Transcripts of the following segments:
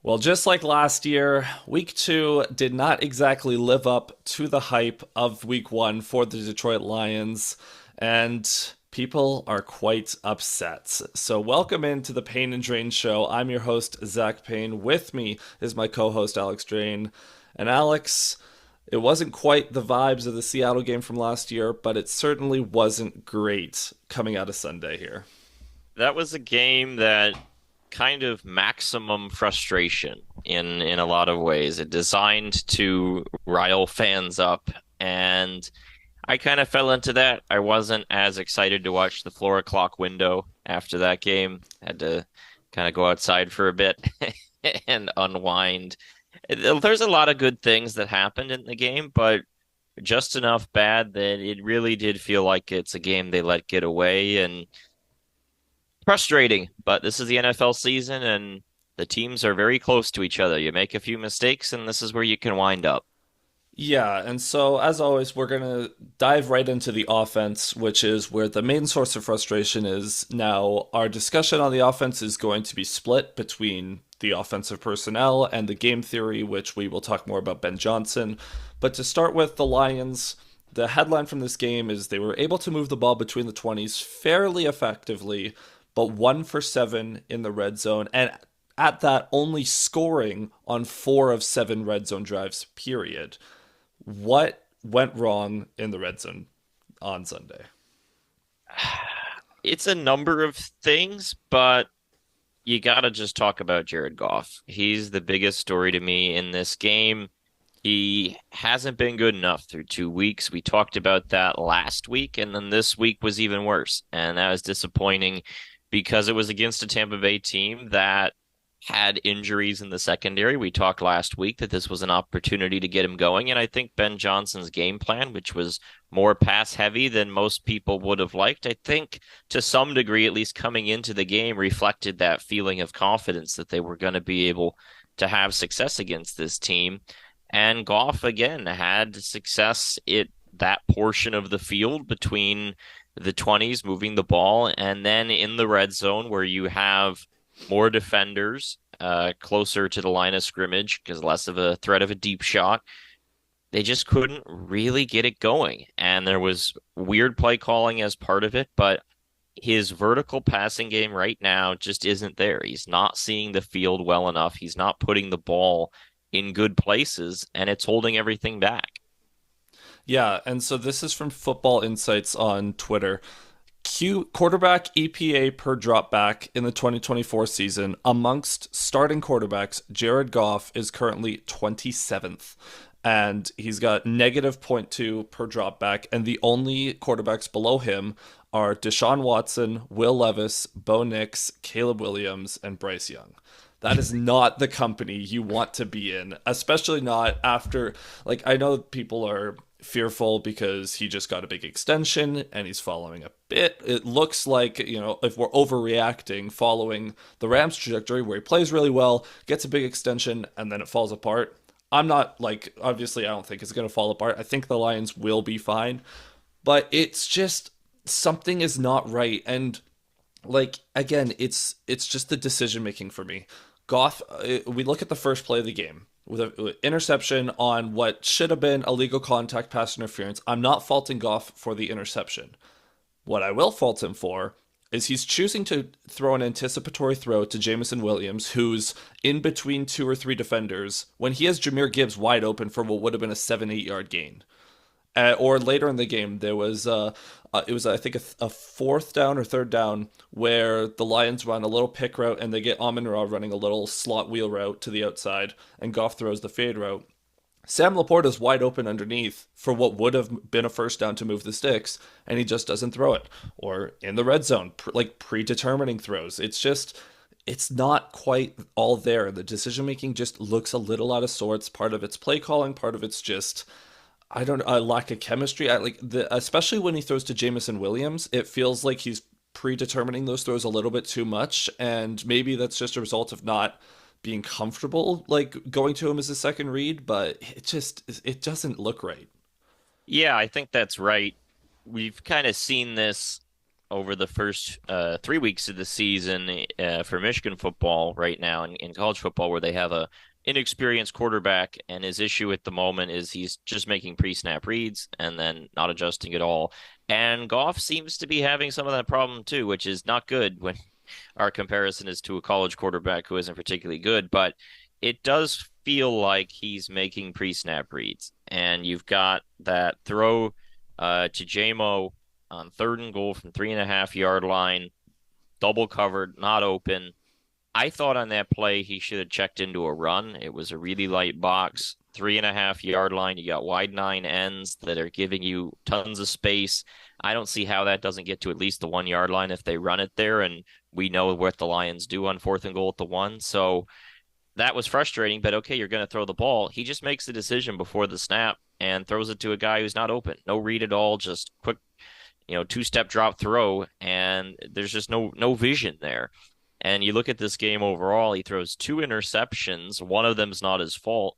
Well, just like last year, week two did not exactly live up to the hype of week one for the Detroit Lions, and people are quite upset. So, welcome into the Payne and Drain Show. I'm your host, Zach Payne. With me is my co host, Alex Drain. And Alex, it wasn't quite the vibes of the Seattle game from last year, but it certainly wasn't great coming out of Sunday here. That was a game that kind of maximum frustration in a lot of ways. It designed to rile fans up, and I kind of fell into that. I wasn't as excited to watch the 4 o'clock window after that game. Had to kind of go outside for a bit and unwind. There's a lot of good things that happened in the game, but just enough bad that it really did feel like it's a game they let get away, and frustrating, but this is the NFL season and the teams are very close to each other. You make a few mistakes, and this is where you can wind up. Yeah, and so as always, we're going to dive right into the offense, which is where the main source of frustration is. Now, our discussion on the offense is going to be split between the offensive personnel and the game theory, which we will talk more about Ben Johnson. But to start with, the Lions, the headline from this game is they were able to move the ball between the 20s fairly effectively, but 1 for 7 in the red zone. And at that, only scoring on 4 of 7 red zone drives, period. What went wrong in the red zone on Sunday? It's a number of things, but you got to just talk about Jared Goff. He's the biggest story to me in this game. He hasn't been good enough through 2 weeks. We talked about that last week, and then this week was even worse. And that was disappointing because it was against a Tampa Bay team that had injuries in the secondary. We talked last week that this was an opportunity to get him going. And I think Ben Johnson's game plan, which was more pass heavy than most people would have liked, I think to some degree, at least coming into the game, reflected that feeling of confidence that they were going to be able to have success against this team. And Goff again had success at that portion of the field between the 20s, moving the ball, and then in the red zone where you have more defenders closer to the line of scrimmage because less of a threat of a deep shot. They just couldn't really get it going. And there was weird play calling as part of it, but his vertical passing game right now just isn't there. He's not seeing the field well enough. He's not putting the ball in good places, and it's holding everything back. Yeah, and so this is from Football Insights on Twitter. Quarterback EPA per dropback in the 2024 season amongst starting quarterbacks, Jared Goff is currently 27th. And he's got negative zero point 0.2 per dropback. And the only quarterbacks below him are Deshaun Watson, Will Levis, Bo Nix, Caleb Williams, and Bryce Young. That is not the company you want to be in, especially not after, like, I know people are fearful because he just got a big extension and he's following a bit. It looks like, if we're overreacting following the Rams trajectory where he plays really well, gets a big extension, and then it falls apart. I'm not like, obviously, I don't think it's going to fall apart. I think the Lions will be fine, but it's just something is not right. And like, again, it's just the decision making for me. Goff, we look at the first play of the game with an interception on what should have been illegal contact pass interference. I'm not faulting Goff for the interception. What I will fault him for is he's choosing to throw an anticipatory throw to Jamison Williams, who's in between 2 or 3 defenders, when he has Jahmyr Gibbs wide open for what would have been a 7-8 yard gain. Or later in the game, there was it was I think a fourth down or third down where the Lions run a little pick route and they get Amon Ra running a little slot wheel route to the outside, and Goff throws the fade route. Sam Laporte is wide open underneath for what would have been a first down to move the sticks, and he just doesn't throw it. Or in the red zone, like predetermining throws. It's not quite all there. The decision making just looks a little out of sorts. Part of it's play calling, part of it's just I don't a lack of chemistry. Especially when he throws to Jamison Williams, it feels like he's predetermining those throws a little bit too much, and maybe that's just a result of not being comfortable like going to him as a second read, but it doesn't look right. Yeah, I think that's right. We've kind of seen this over the first 3 weeks of the season for Michigan football right now in college football, where they have a inexperienced quarterback, and his issue at the moment is he's just making pre-snap reads and then not adjusting at all. And Goff seems to be having some of that problem too, which is not good when our comparison is to a college quarterback who isn't particularly good, but it does feel like he's making pre-snap reads. And you've got that throw to JMO on 3rd and goal from 3.5 yard line, double covered, not open. I thought on that play he should have checked into a run. It was a really light box, 3.5 yard line. You got wide nine ends that are giving you tons of space. I don't see how that doesn't get to at least the 1 yard line if they run it there. And we know what the Lions do on 4th and goal at the one. So that was frustrating, but okay, you're going to throw the ball. He just makes the decision before the snap and throws it to a guy who's not open. No read at all, just quick, 2-step drop throw, and there's just no vision there. And you look at this game overall, he throws 2 interceptions. One of them's not his fault,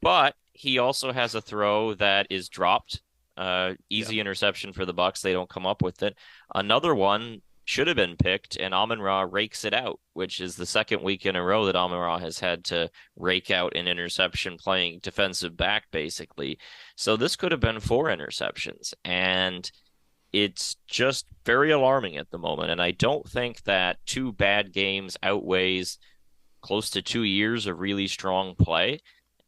but he also has a throw that is dropped. Yeah. Easy interception for the Bucks. They don't come up with it. Another one should have been picked, and Amon-Ra rakes it out, which is the second week in a row that Amon-Ra has had to rake out an interception playing defensive back, basically. So this could have been 4 interceptions, and it's just very alarming at the moment. And I don't think that 2 bad games outweighs close to 2 years of really strong play.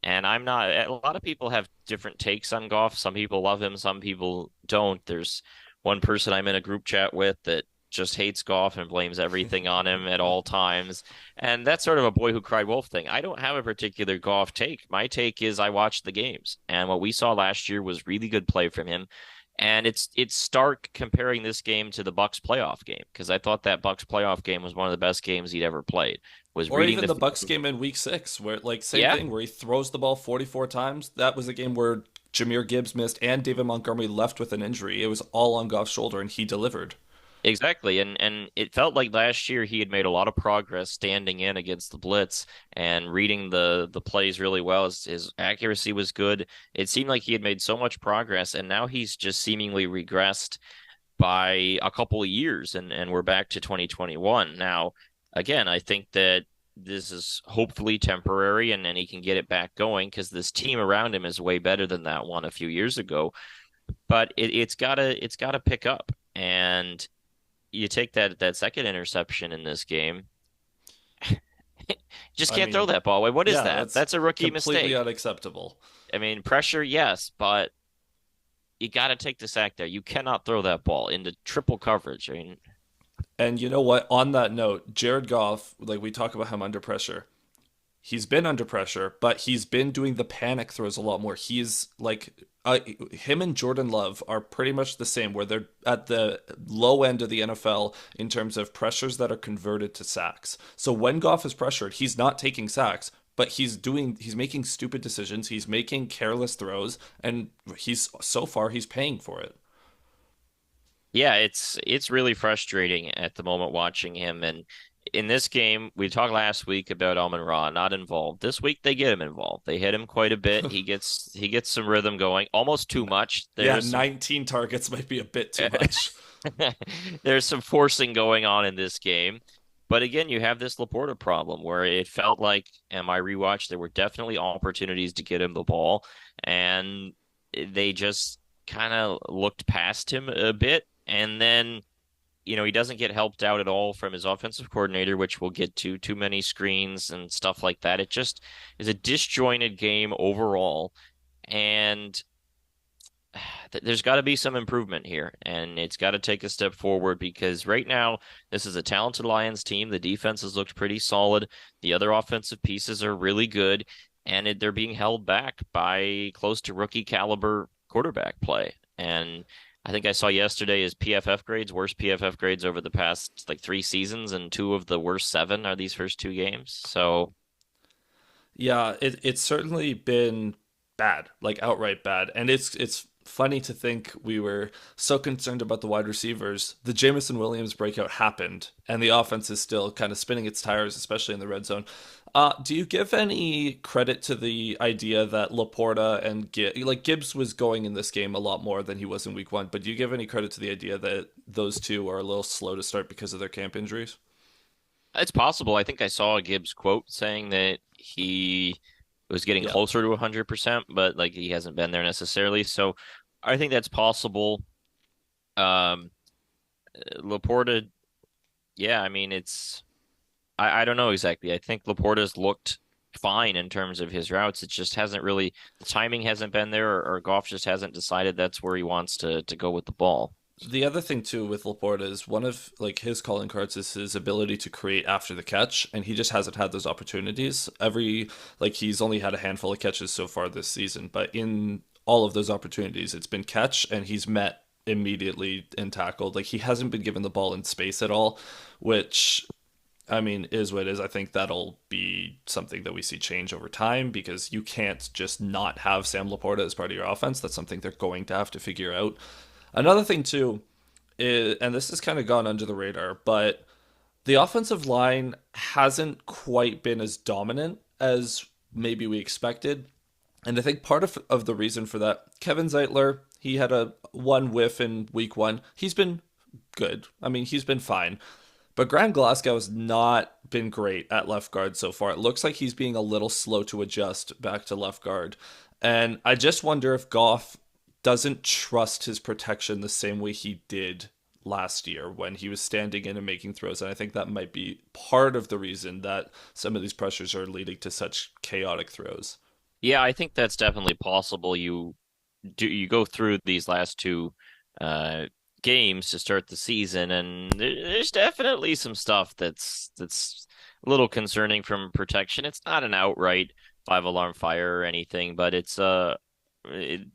And I'm not, a lot of people have different takes on Goff. Some people love him, some people don't. There's one person I'm in a group chat with that just hates Goff and blames everything on him at all times. And that's sort of a boy who cried wolf thing. I don't have a particular Goff take. My take is I watched the games, and what we saw last year was really good play from him. And it's stark comparing this game to the Bucks playoff game, because I thought that Bucks playoff game was one of the best games he'd ever played. Was Or reading even the the Bucks field. game in Week 6, where like same Yeah, thing, where he throws the ball 44 times. That was a game where Jameer Gibbs missed and David Montgomery left with an injury. It was all on Goff's shoulder, and he delivered. exactly. And it felt like last year he had made a lot of progress standing in against the blitz and reading the plays really well. His accuracy was good. It seemed like he had made so much progress, and now he's just seemingly regressed by a couple of years, and we're back to 2021. Now, again, I think that this is hopefully temporary, and he can get it back going, because this team around him is way better than that one a few years ago. But it's gotta pick up. And you take that second interception in this game, just I can't throw mean, that ball away. What is yeah, that? that's That's a rookie completely mistake. unacceptable. I mean, pressure, yes, but you got to take the sack there. You cannot throw that ball into triple coverage. I mean, And you know what? On that note, Jared Goff, like we talk about him under pressure. He's been under pressure, but he's been doing the panic throws a lot more. He's like him and Jordan Love are pretty much the same, where they're at the low end of the NFL in terms of pressures that are converted to sacks. So when Goff is pressured, he's not taking sacks, but he's making stupid decisions, he's making careless throws, and he's so far he's paying for it. yeah, it's really frustrating at the moment watching him. And in this game, we talked last week about Amon-Ra not involved. This week they get him involved. They hit him quite a bit. He gets some rhythm going, almost too much. Yeah, There's some 19 targets might be a bit too much. there's some forcing going on in this game. But again, you have this Laporta problem where it felt like, and my rewatch, there were definitely opportunities to get him the ball, and they just kind of looked past him a bit. And then, he doesn't get helped out at all from his offensive coordinator, which we'll get to, too many screens and stuff like that. It just is a disjointed game overall. And there's got to be some improvement here, and it's got to take a step forward, because right now this is a talented Lions team. The defense has looked pretty solid. The other offensive pieces are really good, and they're being held back by close to rookie caliber quarterback play. And I think I saw yesterday his PFF grades, worst PFF grades over the past like 3 seasons, and two of the worst seven are these first 2 games. So Yeah, it's certainly been bad, like outright bad. And it's funny to think we were so concerned about the wide receivers. The Jamison Williams breakout happened, and the offense is still kind of spinning its tires, especially in the red zone. Do you give any credit to the idea that Laporta and Gibbs was going in this game a lot more than he was in week 1, but do you give any credit to the idea that those two are a little slow to start because of their camp injuries? It's possible. I think I saw a Gibbs quote saying that he was getting Yeah. closer to 100%, but like he hasn't been there necessarily. So I think that's possible. Um, Laporta, yeah, I mean, I don't know exactly. I think Laporta's looked fine in terms of his routes. It just hasn't really, the timing hasn't been there, or Goff just hasn't decided that's where he wants to go with the ball. The other thing too with Laporta is one of like his calling cards is his ability to create after the catch, and he just hasn't had those opportunities. He's only had a handful of catches so far this season, but in all of those opportunities, it's been catch, and he's met immediately and tackled. Like he hasn't been given the ball in space at all, which I mean is what it is. I think that'll be something that we see change over time because you can't just not have Sam Laporta as part of your offense. That's something they're going to have to figure out. Another thing too is, and this has kind of gone under the radar, but the offensive line hasn't quite been as dominant as maybe we expected. And I think part of the reason for that, Kevin Zeitler, he had a one whiff in week one. He's been good. I mean, he's been fine. But Graham Glasgow has not been great at left guard so far. It looks like he's being a little slow to adjust back to left guard. And I just wonder if Goff doesn't trust his protection the same way he did last year when he was standing in and making throws. And I think that might be part of the reason that some of these pressures are leading to such chaotic throws. Yeah, I think that's definitely possible. You go through these last two uh games to start the season, and there's definitely some stuff that's a little concerning from protection. It's not an outright five alarm fire or anything, but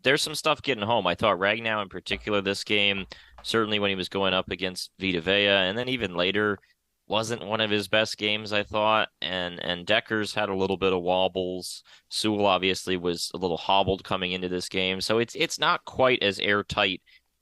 there's some stuff getting home. I thought Ragnow in particular this game, certainly when he was going up against Vita Vea, and then even later wasn't one of his best games, I thought. And Decker's had a little bit of wobbles. Sewell obviously was a little hobbled coming into this game, so it's not quite as airtight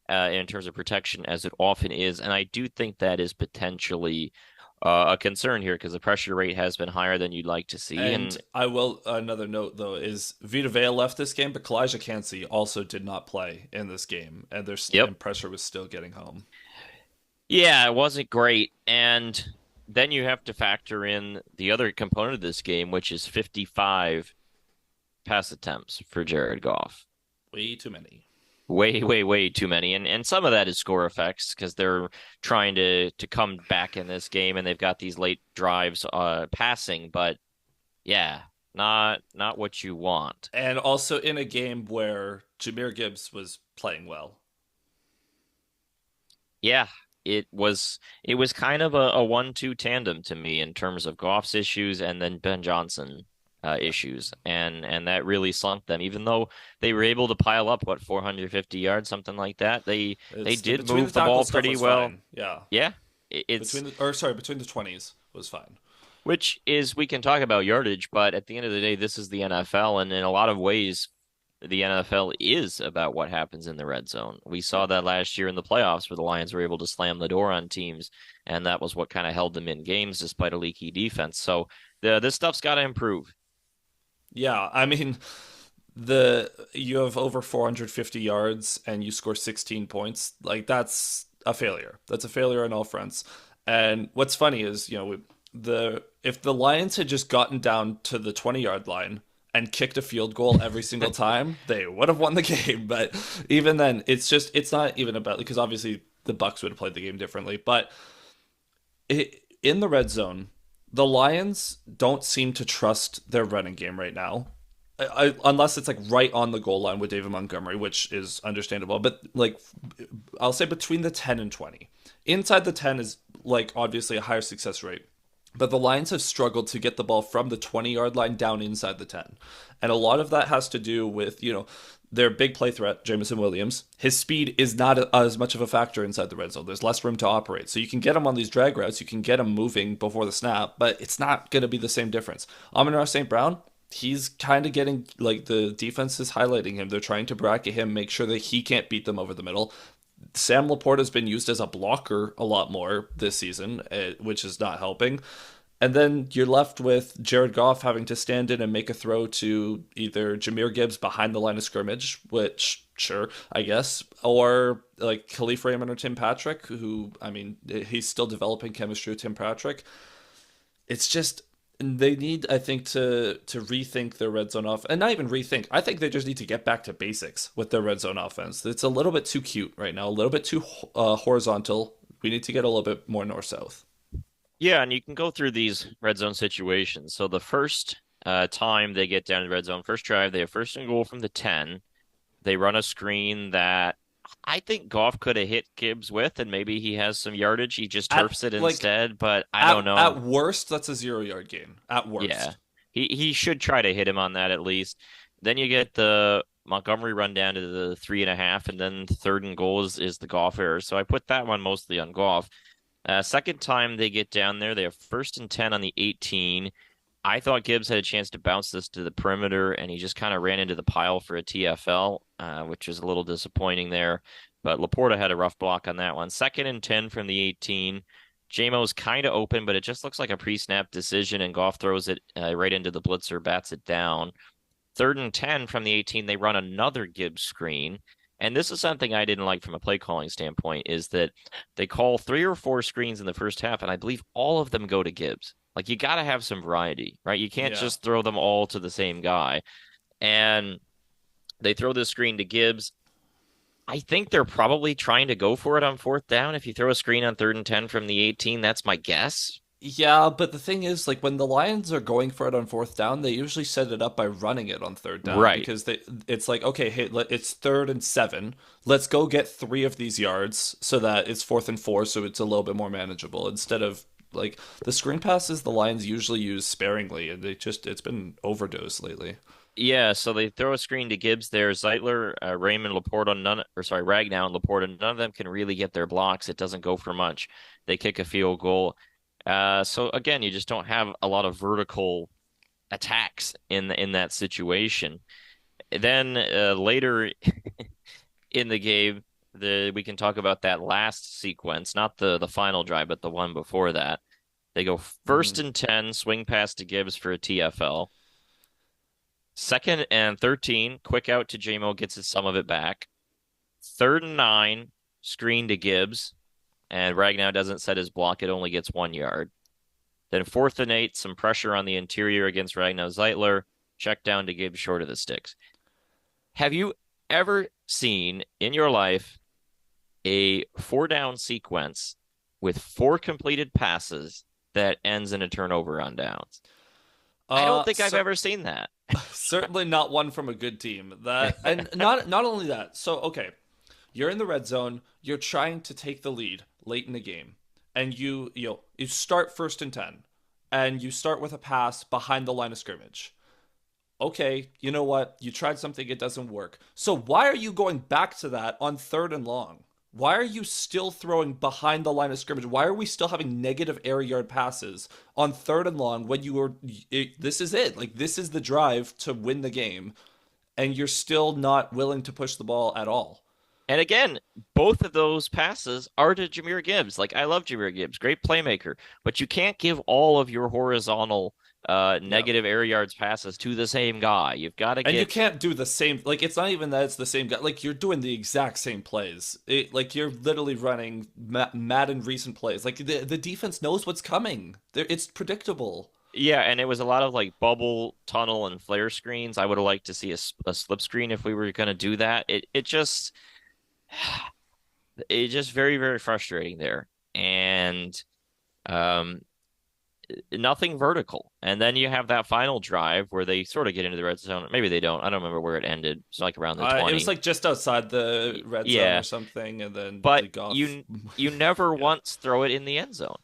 in terms of protection as it often is. And I do think that is potentially a concern here because the pressure rate has been higher than you'd like to see. And And I will another note though is Vita Vea left this game, but Kalijah Cansey also did not play in this game, and there's yep, and pressure was still getting home. yeah, it wasn't great. And then you have to factor in the other component of this game, which is 55 pass attempts for Jared Goff. Way too many. Way, way, way too many. And some of that is score effects because they're trying to come back in this game and they've got these late drives passing, but yeah, not what you want. And also in a game where Jahmyr Gibbs was playing well. Yeah, it was kind of a 1-2 tandem to me in terms of Goff's issues and then Ben Johnson issues, and that really sunk them. Even though they were able to pile up 450 yards, something like that, they did Between the move the tackle ball stuff pretty was well. fine. Yeah. Yeah, it's Between the 20s was fine. which is we can talk about yardage, but at the end of the day, this is the NFL, and in a lot of ways, the NFL is about what happens in the red zone. We saw that last year in the playoffs where the Lions were able to slam the door on teams, and that was what kind of held them in games despite a leaky defense. So this stuff's got to improve. Yeah, I mean the you have over 450 yards and you score 16 points. Like that's a failure. That's a failure on all fronts. And what's funny is, the if the Lions had just gotten down to the 20-yard line and kicked a field goal every single time, they would have won the game. But even then, it's not even about because obviously the Bucks would have played the game differently. But in the red zone, the Lions don't seem to trust their running game right now. Unless it's like right on the goal line with David Montgomery, which is understandable. But like, I'll say between the 10 and 20. Inside the 10 is like obviously a higher success rate. But the Lions have struggled to get the ball from the 20-yard line down inside the 10. And a lot of that has to do with, their big play threat, Jameson Williams. His speed is not as much of a factor inside the red zone. There's less room to operate. So you can get him on these drag routes. You can get him moving before the snap, but it's not going to be the same difference. Amon-Ra St. Brown, he's kind of getting, like, the defense is highlighting him. They're trying to bracket him, make sure that he can't beat them over the middle. Sam Laporta has been used as a blocker a lot more this season, which is not helping. And then you're left with Jared Goff having to stand in and make a throw to either Jahmyr Gibbs behind the line of scrimmage, which, sure, I guess, or like Khalif Raymond or Tim Patrick, who, I mean, he's still developing chemistry with Tim Patrick. It's just they need, I think, to rethink their red zone off, and not even rethink. I think they just need to get back to basics with their red zone offense. It's a little bit too cute right now, a little bit too horizontal. We need to get a little bit more north south. Yeah, and you can go through these red zone situations. So the first time they get down to the red zone, first drive, they have first and goal from the 10. They run a screen that I think Goff could have hit Gibbs with, and maybe he has some yardage. He just At turfs it like instead, but I don't at know. worst, that's a 0 yard gain. At Yeah. worst. He should try to hit him on that at least. Then you get the Montgomery run down to the 3.5, and then third and goal is the Goff error. So I put that one mostly on Goff. Second time they get down there, they have first and 10 on the 18. I thought Gibbs had a chance to bounce this to the perimeter, and he just kind of ran into the pile for a TFL, which is a little disappointing there. But Laporta had a rough block on that one. Second and 10 from the 18. JMO's kind of open, but it just looks like a pre-snap decision, and Goff throws it right into the blitzer, bats it down. Third and 10 from the 18, they run another Gibbs screen. And this is something I didn't like from a play calling standpoint, is that they call 3 or 4 screens in the first half, and I believe all of them go to Gibbs. Like, you got to have some variety, right? You can't Yeah. just throw them all to the same guy. And they throw this screen to Gibbs. I think they're probably trying to go for it on fourth down. If you throw a screen on third and 10 from the 18, that's my guess. Yeah, but the thing is, like when the Lions are going for it on fourth down, they usually set it up by running it on third down Right. because it's like, okay, hey, it's 3rd and 7. Let's go get 3 of these yards so that it's 4th and 4, so it's a little bit more manageable instead of like the screen passes the Lions usually use sparingly, and it's been overdosed lately. Yeah, so they throw a screen to Gibbs there. Zeitler, Raymond, Laporta, Ragnow and Laporta, none of them can really get their blocks. It doesn't go for much. They kick a field goal. So again, you just don't have a lot of vertical attacks in that situation. Then later in the game, we can talk about that last sequence, not the final drive, but the one before that. They go first Hmm. and 10, swing pass to Gibbs for a TFL. Second and 13, quick out to JMO, gets some of it back. Third and 9, screen to Gibbs, and Ragnow doesn't set his block. It only gets 1 yard. Then fourth and 8, some pressure on the interior against Ragnow Zeitler. Check down to Gibbs short of the sticks. Have you ever seen in your life a 4 down sequence with 4 completed passes that ends in a turnover on downs? I don't think I've So ever seen that. certainly not one from a good team. That and not only that. So okay, you're in the red zone. You're trying to take the lead late in the game, and you start 1st and 10, and you start with a pass behind the line of scrimmage. Okay, you know what? You tried something, it doesn't work. So why are you going back to that on 3rd and long? Why are you still throwing behind the line of scrimmage? Why are we still having negative air yard passes on 3rd and long when this is it? Like, this is the drive to win the game, and you're still not willing to push the ball at all. And again, both of those passes are to Jahmyr Gibbs. Like, I love Jahmyr Gibbs, great playmaker, but you can't give all of your horizontal Yeah. negative air yards passes to the same guy. You've got to And you get, can't do the same. Like, it's not even that it's the same guy. Like, you're doing the exact same plays. Like, you're literally running Madden recent plays. Like, the defense knows what's coming. It's predictable. yeah, and it was a lot of like bubble, tunnel, and flare screens. I would have liked to see a slip screen if we were going to do that. It's just very, very frustrating there. And um, nothing vertical. And then you have that final drive where they sort of get into the red zone. Maybe they don't. I don't remember where it ended. It's like around the It was 20. like just outside the red zone Yeah, or something, and then but the golf. you never Yeah, once throw it in the end zone.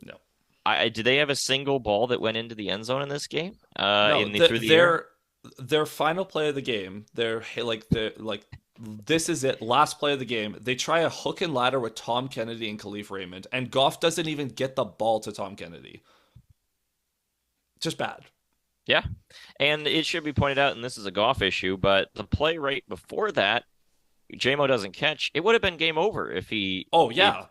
no, Do they have a single ball that went into the end zone in this game? no. In the through the air? Their final play of the game. Like this is it. Last play of the game. They try a hook and ladder with Tom Kennedy and Khalif Raymond, and Goff doesn't even get the ball to Tom Kennedy. Just bad. Yeah. And it should be pointed out, and this is a golf issue, but the play right before that, JMO doesn't catch. It would have been game over if he Oh if yeah.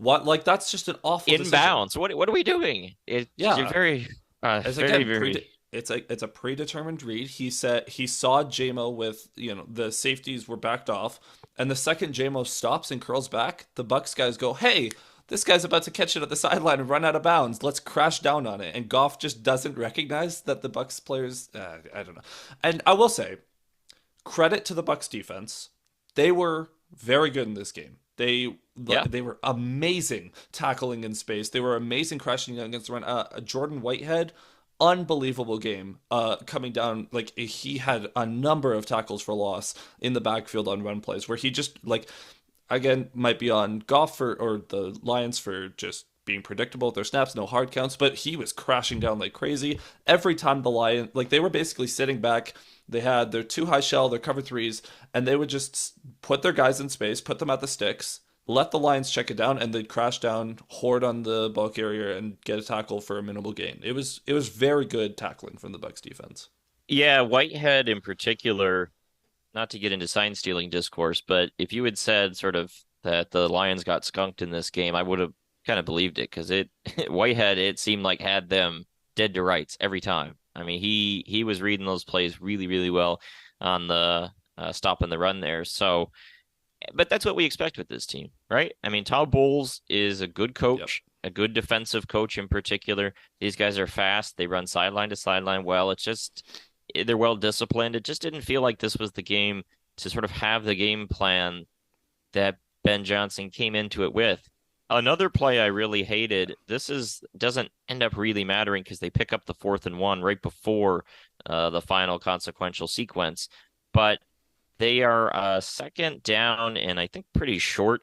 What, like, that's just an awful decision. Inbounds. What are we doing? You're Yeah. very, As very, again, very. it's a predetermined read. He said he saw JMO with, the safeties were backed off, and the second JMO stops and curls back, the Bucks guys go, "Hey, this guy's about to catch it at the sideline and run out of bounds. Let's crash down on it." And Goff just doesn't recognize that the Bucks players. I don't know. And I will say, credit to the Bucks defense. They were very good in this game. Yeah. They were amazing tackling in space. They were amazing crashing against the run. Jordan Whitehead, unbelievable game. Coming down, like, he had a number of tackles for loss in the backfield on run plays where he just, like, again, might be on Goff or the Lions for just being predictable with their snaps, no hard counts, but he was crashing down like crazy. Every time the Lion, like, they were basically sitting back, they had their two high shell, their cover threes, and they would just put their guys in space, put them at the sticks, let the Lions check it down, and they'd crash down, hoard on the ball carrier, and get a tackle for a minimal gain. It was very good tackling from the Bucks defense. Yeah, Whitehead in particular, not to get into sign stealing discourse, but if you had said sort of that the Lions got skunked in this game, I would have kind of believed it because it Whitehead, it seemed like had them dead to rights every time. I mean, he was reading those plays really, really well on the stop and the run there. So, but that's what we expect with this team, right? I mean, Todd Bowles is a good Yep. coach, a good defensive coach in particular. These guys are fast. They run sideline to sideline well. It's just they're well disciplined. It just didn't feel like this was the game to sort of have the game plan that Ben Johnson came into it with. Another play I really hated. This is doesn't end up really mattering because they pick up the 4th and 1 right before the final consequential sequence, but they are second down and I think pretty short,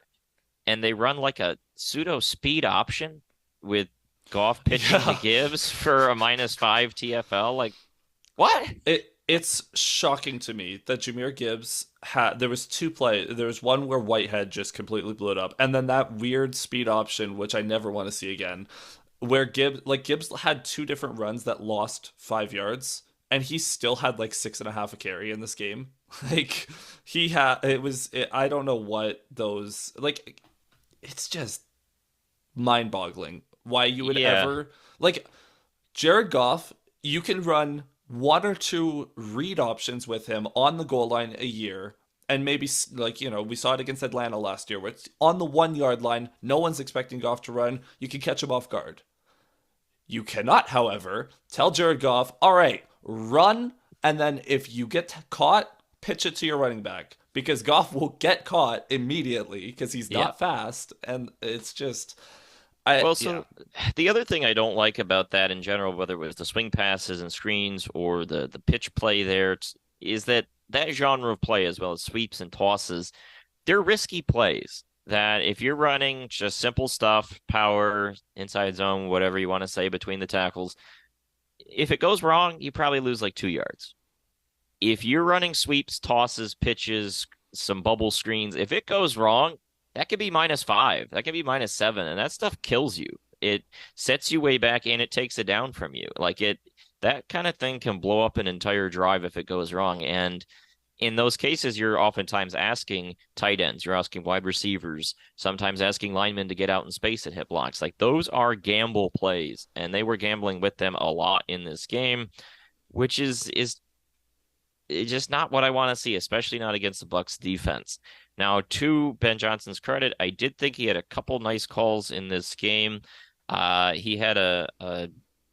and they run like a pseudo speed option with Goff pitching to Yeah. Gibbs for a -5 TFL. Like what? It's shocking to me that Jameer Gibbs had there was two play there was one where Whitehead just completely blew it up, and then that weird speed option which I never want to see again, where Gibbs had two different runs that lost 5 yards, and he still had like 6.5 a carry in this game. Like, he had I don't know what those, like, it's just mind-boggling why you would Yeah, ever, like, Jared Goff, you can run one or two read options with him on the goal line a year. And maybe, like, we saw it against Atlanta last year, where it's on the 1 yard line. No one's expecting Goff to run. You can catch him off guard. You cannot, however, tell Jared Goff, all right, run. And then if you get caught, pitch it to your running back. Because Goff will get caught immediately because he's yeah. not fast. And it's just, Well, yeah. so the other thing I don't like about that in general, whether it was the swing passes and screens or the pitch play there, is that that genre of play, as well as sweeps and tosses, they're risky plays. That if you're running just simple stuff, power, inside zone, whatever you want to say between the tackles, if it goes wrong, you probably lose like 2 yards. If you're running sweeps, tosses, pitches, some bubble screens, if it goes wrong, that could be -5. That could be -7. And that stuff kills you. It sets you way back and it takes it down from you. That kind of thing can blow up an entire drive if it goes wrong. And in those cases, you're oftentimes asking tight ends, you're asking wide receivers, sometimes asking linemen to get out in space and hit blocks. Like those are gamble plays, and they were gambling with them a lot in this game, which is just not what I want to see, especially not against the Bucks defense. Now, to Ben Johnson's credit, I did think he had a couple nice calls in this game. He had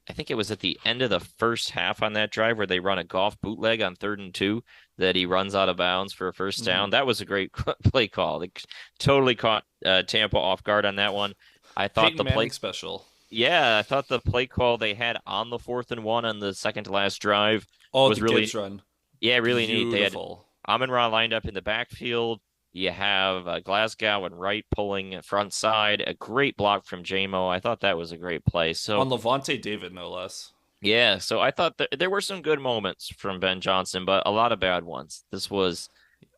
I think it was at the end of the first half on that drive where they run a Goff bootleg on 3rd and 2 that he runs out of bounds for a first Mm-hmm. down. That was a great play call. They totally caught Tampa off guard on that one. I thought Peyton the Manning play, special. yeah, I thought the play call they had on the 4th and 1 on the second to last drive Oh, was the Gibbs really, run. yeah, really neat. They had Beautiful. Amon-Ra lined up in the backfield. You have Glasgow and Wright pulling front side. A great block from JMO. I thought that was a great play. So, On Levante David, no less. yeah, so I thought there were some good moments from Ben Johnson, but a lot of bad ones. This was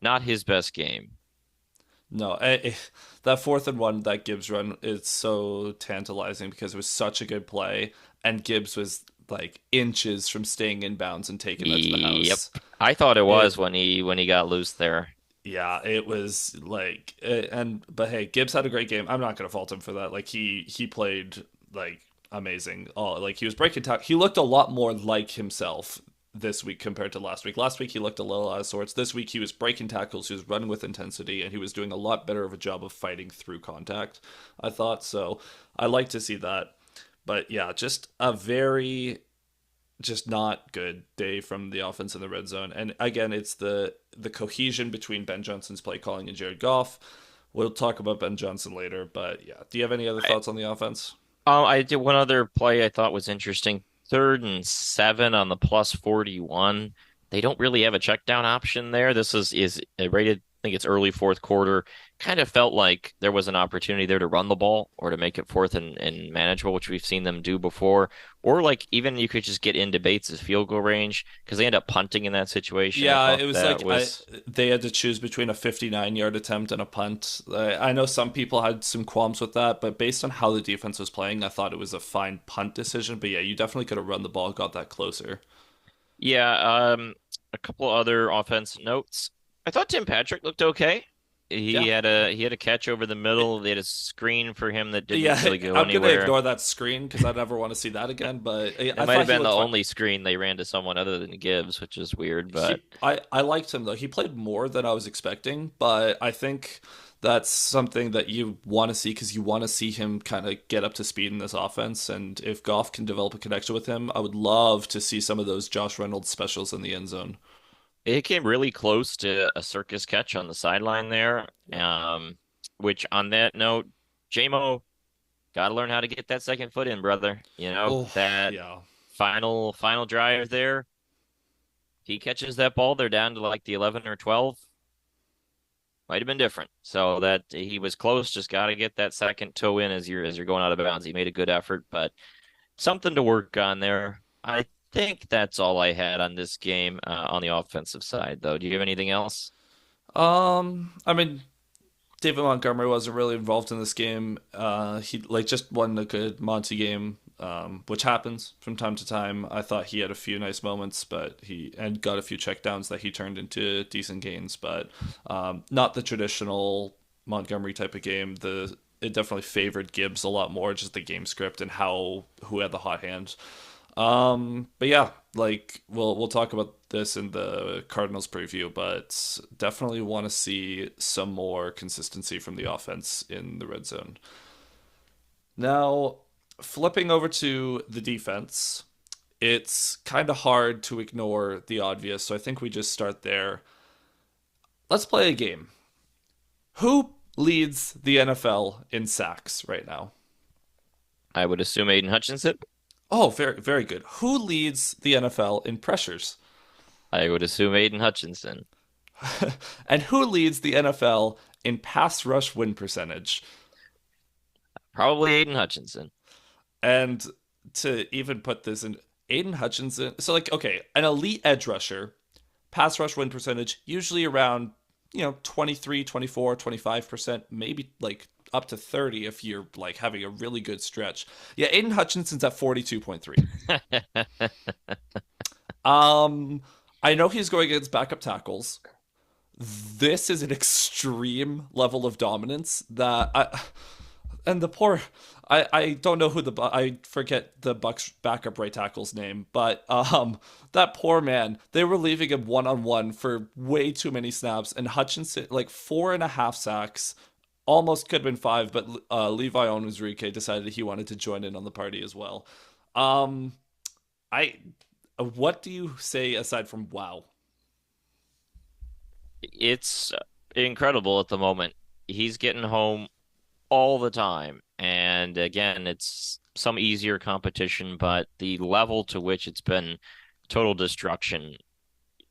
not his best game. No, that 4th and 1, that Gibbs run is so tantalizing because it was such a good play, and Gibbs was like inches from staying in bounds and taking that to the Yep. house. I thought it was It when he got loose there. Yeah, it was like, and but hey, Gibbs had a great game. I'm not gonna fault him for that. Like he played like amazing. Oh, like he was breaking tackle. He looked a lot more like himself this week compared to last week. Last week he looked a little out of sorts. This week he was breaking tackles. He was running with intensity, and he was doing a lot better of a job of fighting through contact. I thought so. I like to see that. But yeah, just a very just not good day from the offense in the red zone. And again, it's the cohesion between Ben Johnson's play calling and Jared Goff. We'll talk about Ben Johnson later, but yeah. Do you have any other I, thoughts on the offense? I did one other play I thought was interesting. 3rd and 7 on the plus 41. They don't really have a check down option there. This is rated, I think it's early fourth quarter. Kind of felt like there was an opportunity there to run the ball or to make it fourth and manageable, which we've seen them do before. Or like even you could just get into Bates' field goal range because they end up punting in that situation. I Yeah, thought it was that like was they had to choose between a 59-yard attempt and a punt. I know some people had some qualms with that, but based on how the defense was playing, I thought it was a fine punt decision. But yeah, you definitely could have run the ball, got that closer. Yeah, a couple other offense notes. I thought Tim Patrick looked okay. Yeah, He had a catch over the middle. They had a screen for him that didn't yeah. really go I'm gonna anywhere. ignore that screen because I never want to see that again. But It I might have thought he been the looked fine. only screen they ran to someone other than Gibbs, which is weird, but I liked him though. He played more than I was expecting, but I think that's something that you want to see because you want to see him kind of get up to speed in this offense. And if Goff can develop a connection with him, I would love to see some of those Josh Reynolds specials in the end zone. it came really close to a circus catch on the sideline there. Yeah. Which on that note, JMO got to learn how to get that second foot in, brother. You know, Oh, that yeah. final drive there. He catches that ball, they're down to like the 11 or 12. Might have been different. So that he was close, just got to get that second toe in as you're going out of bounds. He made a good effort, but something to work on there. I think that's all I had on this game on the offensive side, though. Do you have anything else? I mean, David Montgomery wasn't really involved in this game. He like just won a good Monty game, which happens from time to time. I thought he had a few nice moments, but he and got a few checkdowns that he turned into decent gains, but not the traditional Montgomery type of game. The it definitely favored Gibbs a lot more, just the game script and how who had the hot hand. But yeah, like we'll talk about this in the Cardinals preview, but definitely want to see some more consistency from the offense in the red zone. Now, flipping over to the defense, it's kind of hard to ignore the obvious, so I think we just start there. Let's play a game. Who leads the NFL in sacks right now? I would assume Aiden Hutchinson. Oh, very very good. Who leads the NFL in pressures? I would assume Aiden Hutchinson. And who leads the NFL in pass rush win percentage? Probably Aiden Hutchinson. And to even put this in, Aiden Hutchinson. So, like, okay, an elite edge rusher, pass rush win percentage, usually around, 23, 24, 25%, maybe like up to 30 if you're like having a really good stretch. Yeah, Aiden Hutchinson's at 42.3. Um, I know he's going against backup tackles. This is an extreme level of dominance that and the poor I don't know who I forget the Bucks backup right tackle's name, but that poor man, they were leaving him one on one for way too many snaps, and Hutchinson like 4.5 sacks, almost could have been five, but Levi Onwuzurike decided he wanted to join in on the party as well. Um, I what do you say aside from wow? It's incredible at the moment. He's getting home all the time. And again, it's some easier competition, but the level to which it's been total destruction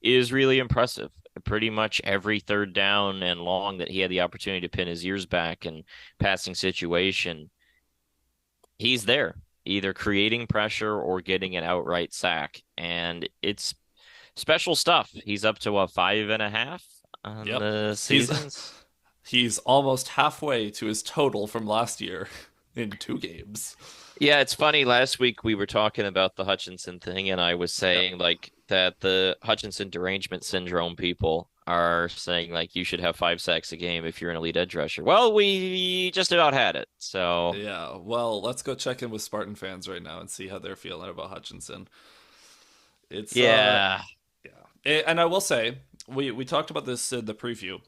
is really impressive. Pretty much every third down and long that he had the opportunity to pin his ears back and passing situation, he's there, either creating pressure or getting an outright sack. And it's special stuff. He's up to what, 5.5 on Yep, the he's seasons? he's almost halfway to his total from last year in 2 games. Yeah, it's funny. Last week we were talking about the Hutchinson thing, and I was Yep. saying like that the Hutchinson derangement syndrome people are saying like you should have 5 sacks a game if you're an elite edge rusher. Well, we just about had it. So Yeah, well, let's go check in with Spartan fans right now and see how they're feeling about Hutchinson. It's yeah. yeah. And I will say, we talked about this in the preview,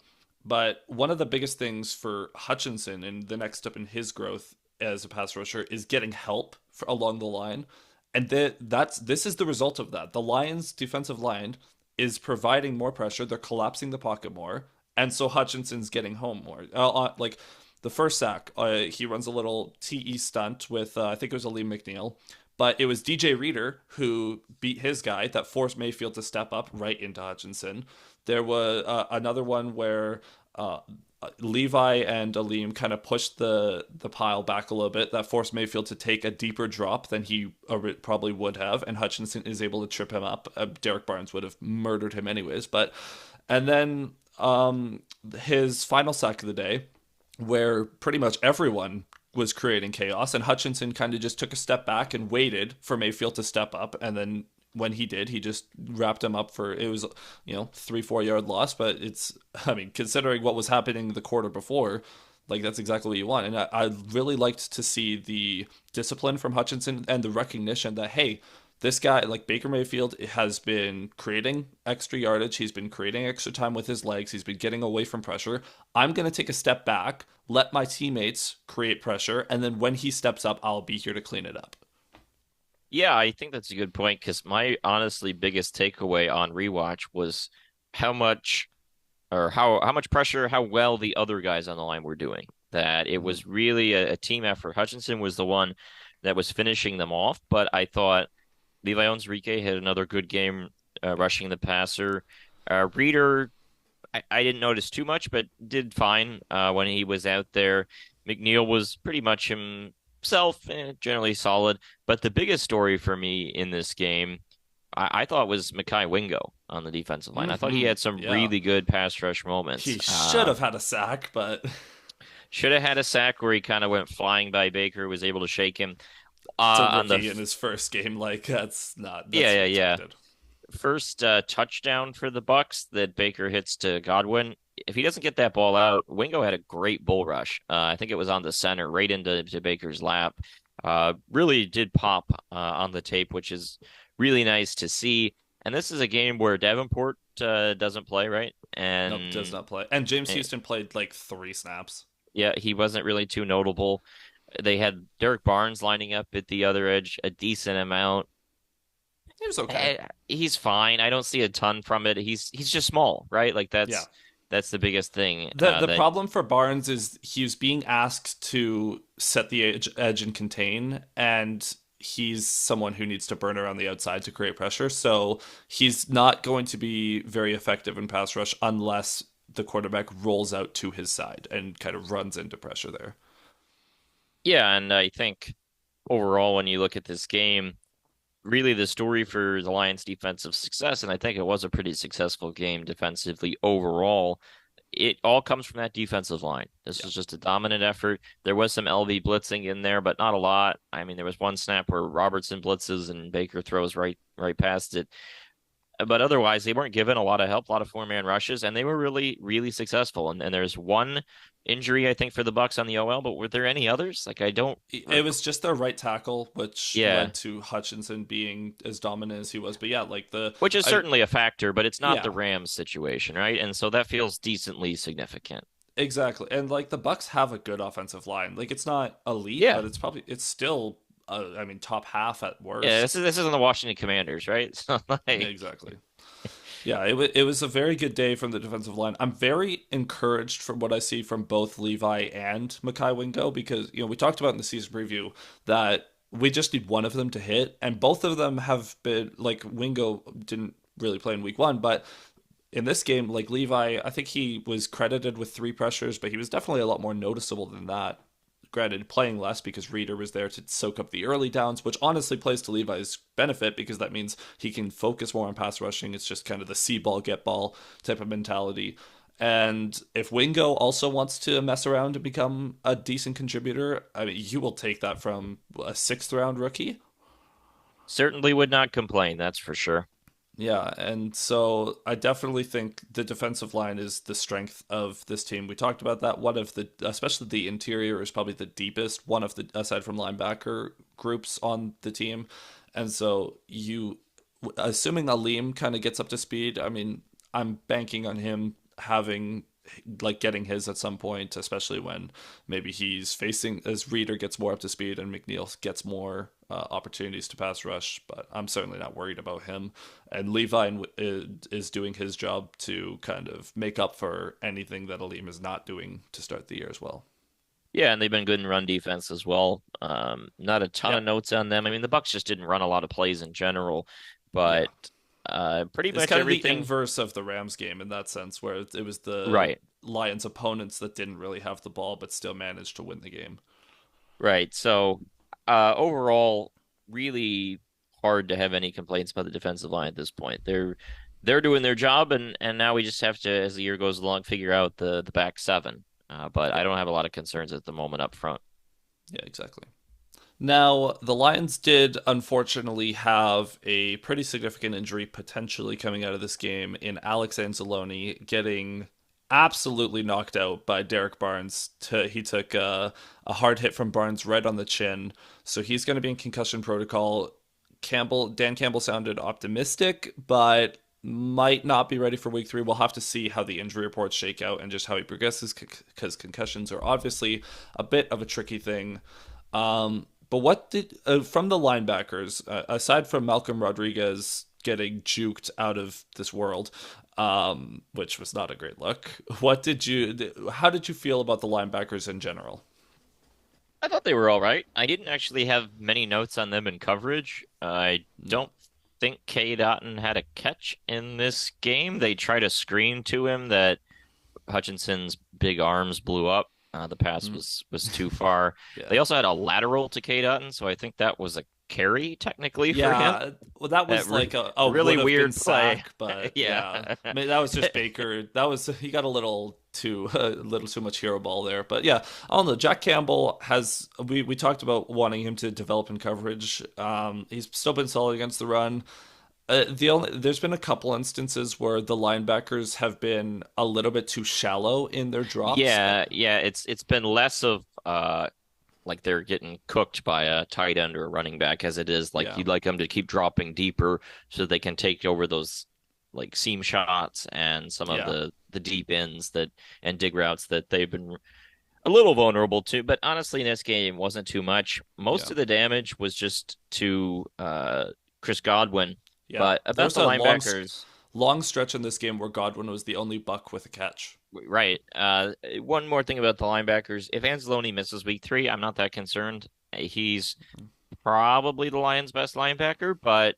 but one of the biggest things for Hutchinson and the next step in his growth as a pass rusher is getting help along the line, and this is the result of that. The Lions' defensive line is providing more pressure. They're collapsing the pocket more, and so Hutchinson's getting home more. Like the first sack, he runs a little TE stunt with I think it was Aleem McNeil, but it was DJ Reader who beat his guy that forced Mayfield to step up right into Hutchinson. There was another one where Levi and Aleem kind of pushed the pile back a little bit. That forced Mayfield to take a deeper drop than he probably would have, and Hutchinson is able to trip him up. Derek Barnes would have murdered him anyways. But and then his final sack of the day, where pretty much everyone was creating chaos, and Hutchinson kind of just took a step back and waited for Mayfield to step up, and then when he did, he just wrapped him up for it was 3-4 yard loss, but it's I mean considering what was happening the quarter before, like that's exactly what you want. And I really liked to see the discipline from Hutchinson and the recognition that hey, this guy like Baker Mayfield has been creating extra yardage. He's been creating extra time with his legs. He's been getting away from pressure. I'm going to take a step back, let my teammates create pressure, and then when he steps up, I'll be here to clean it up. Yeah, I think that's a good point because my honestly biggest takeaway on rewatch was how much or how much pressure, how well the other guys on the line were doing. That it Mm-hmm. was really a team effort. Hutchinson was the one that was finishing them off, but I thought Levi Onwuzurike had another good game rushing the passer. Reader, I didn't notice too much, but did fine when he was out there. McNeil was pretty much himself, generally solid. But the biggest story for me in this game, I thought was Mekhi Wingo on the defensive line. I thought he Mm-hmm. had some Yeah, really good pass rush moments. he should have had a sack, but Should have had a sack where he kind of went flying by Baker, was able to shake him. it's a On the rookie in his first game. Like that's Yeah, to yeah, be yeah. expected. First touchdown for the Bucks that Baker hits to Godwin. If he doesn't get that ball out, Wingo had a great bull rush. I think it was on the center, right into to Baker's lap. Really did pop on the tape, which is really nice to see. And this is a game where Davenport doesn't play, right? Nope, does And not play. And James eh, Houston played like 3 snaps. yeah, he wasn't really too notable. They had Derek Barnes lining up at the other edge a decent amount. He was okay. He's fine. I don't see a ton from it. He's just small, right? Like Yeah. that's the biggest thing. The That problem for Barnes is he's being asked to set the edge and contain, and he's someone who needs to burn around the outside to create pressure. So he's not going to be very effective in pass rush unless the quarterback rolls out to his side and kind of runs into pressure there. Yeah, and I think overall when you look at this game, really the story for the Lions' defensive success, and I think it was a pretty successful game defensively overall. It all comes from that defensive line. This Yeah. was just a dominant effort. There was some LV blitzing in there, but not a lot. I mean, there was one snap where Robertson blitzes and Baker throws right past it. But otherwise, they weren't given a lot of help, a lot of four-man rushes, and they were really successful. And there's one injury, I think, for the Bucks on the OL, but were there any others? Like I don't. It was just their right tackle, which Yeah, led to Hutchinson being as dominant as he was. But yeah, like the which is I certainly a factor, but it's not the yeah, Rams situation, right? And so that feels decently significant. exactly. And like the Bucks have a good offensive line. Like it's not elite, Yeah, but it's still I mean top half at yeah. worst. This isn't the Washington Commanders, right? So like, Exactly. Yeah, it was a very good day from the defensive line. I'm very encouraged from what I see from both Levi and Mekhi Wingo because we talked about in the season preview that we just need one of them to hit, and both of them have been like Wingo didn't really play in week one, but in this game, like Levi, I think he was credited with 3 pressures, but he was definitely a lot more noticeable than that. Granted, playing less because Reader was there to soak up the early downs, which honestly plays to Levi's benefit because that means he can focus more on pass rushing. It's just kind of the see ball, get ball type of mentality. And if Wingo also wants to mess around and become a decent contributor, I mean, you will take that from a 6th round rookie. certainly would not complain. That's for sure. Yeah, and so I definitely think the defensive line is the strength of this team. We talked about that. One of the, especially the interior, is probably the deepest one of the, aside from linebacker groups on the team. And so assuming Aleem kind of gets up to speed, I mean, I'm banking on him having like getting his at some point, especially when maybe he's facing as Reader gets more up to speed and McNeil gets more opportunities to pass rush. But I'm certainly not worried about him. And Levi is doing his job to kind of make up for anything that Aleem is not doing to start the year as well. Yeah, and they've been good in run defense as well. Not a ton Yeah, of notes on them. I mean, the Bucks just didn't run a lot of plays in general, yeah. but pretty It's much kind of the everything. inverse of the Rams game in that sense, where it was the Right, Lions' opponents that didn't really have the ball but still managed to win the game. right. So overall, really hard to have any complaints about the defensive line at this point. They're doing their job, and now we just have to, as the year goes along, figure out the back seven. But Yeah, I don't have a lot of concerns at the moment up front. yeah, exactly. Now, the Lions did unfortunately have a pretty significant injury potentially coming out of this game in Alex Anzalone getting absolutely knocked out by Derek Barnes. He took a hard hit from Barnes right on the chin, so he's going to be in concussion protocol. Dan Campbell sounded optimistic, but might not be ready for week 3. We'll have to see how the injury reports shake out and just how he progresses because concussions are obviously a bit of a tricky thing. But what did from the linebackers, aside from Malcolm Rodriguez getting juked out of this world, which was not a great look? How did you feel about the linebackers in general? I thought they were all right. I didn't actually have many notes on them in coverage. I No. don't think K. Dotton had a catch in this game. They tried a screen to him that Hutchinson's big arms blew up. The pass Mm. was too far. Yeah. They also had a lateral to K. Dotton, so I think that was a carry technically for him. Yeah, well, that That was like a really would have been weird play. sack, but yeah, Yeah. I mean, that was just Baker. That was he got a little too a little too much hero ball there, but yeah, I don't know. Jack Campbell has we talked about wanting him to develop in coverage. He's still been solid against the run. There's been a couple instances where the linebackers have been a little bit too shallow in their drops. Yeah, it's been less of like they're getting cooked by a tight end or a running back as it is like Yeah, you'd like them to keep dropping deeper so they can take over those like seam shots and some of yeah, the deep ends that and dig routes that they've been a little vulnerable to. But honestly, in this game wasn't too much. Most yeah, of the damage was just to Chris Godwin. yeah. But about There's the a linebackers, long stretch in this game where Godwin was the only buck with a catch. right. One more thing about the linebackers. If Anzalone misses week 3, I'm not that concerned. He's probably the Lions' best linebacker, but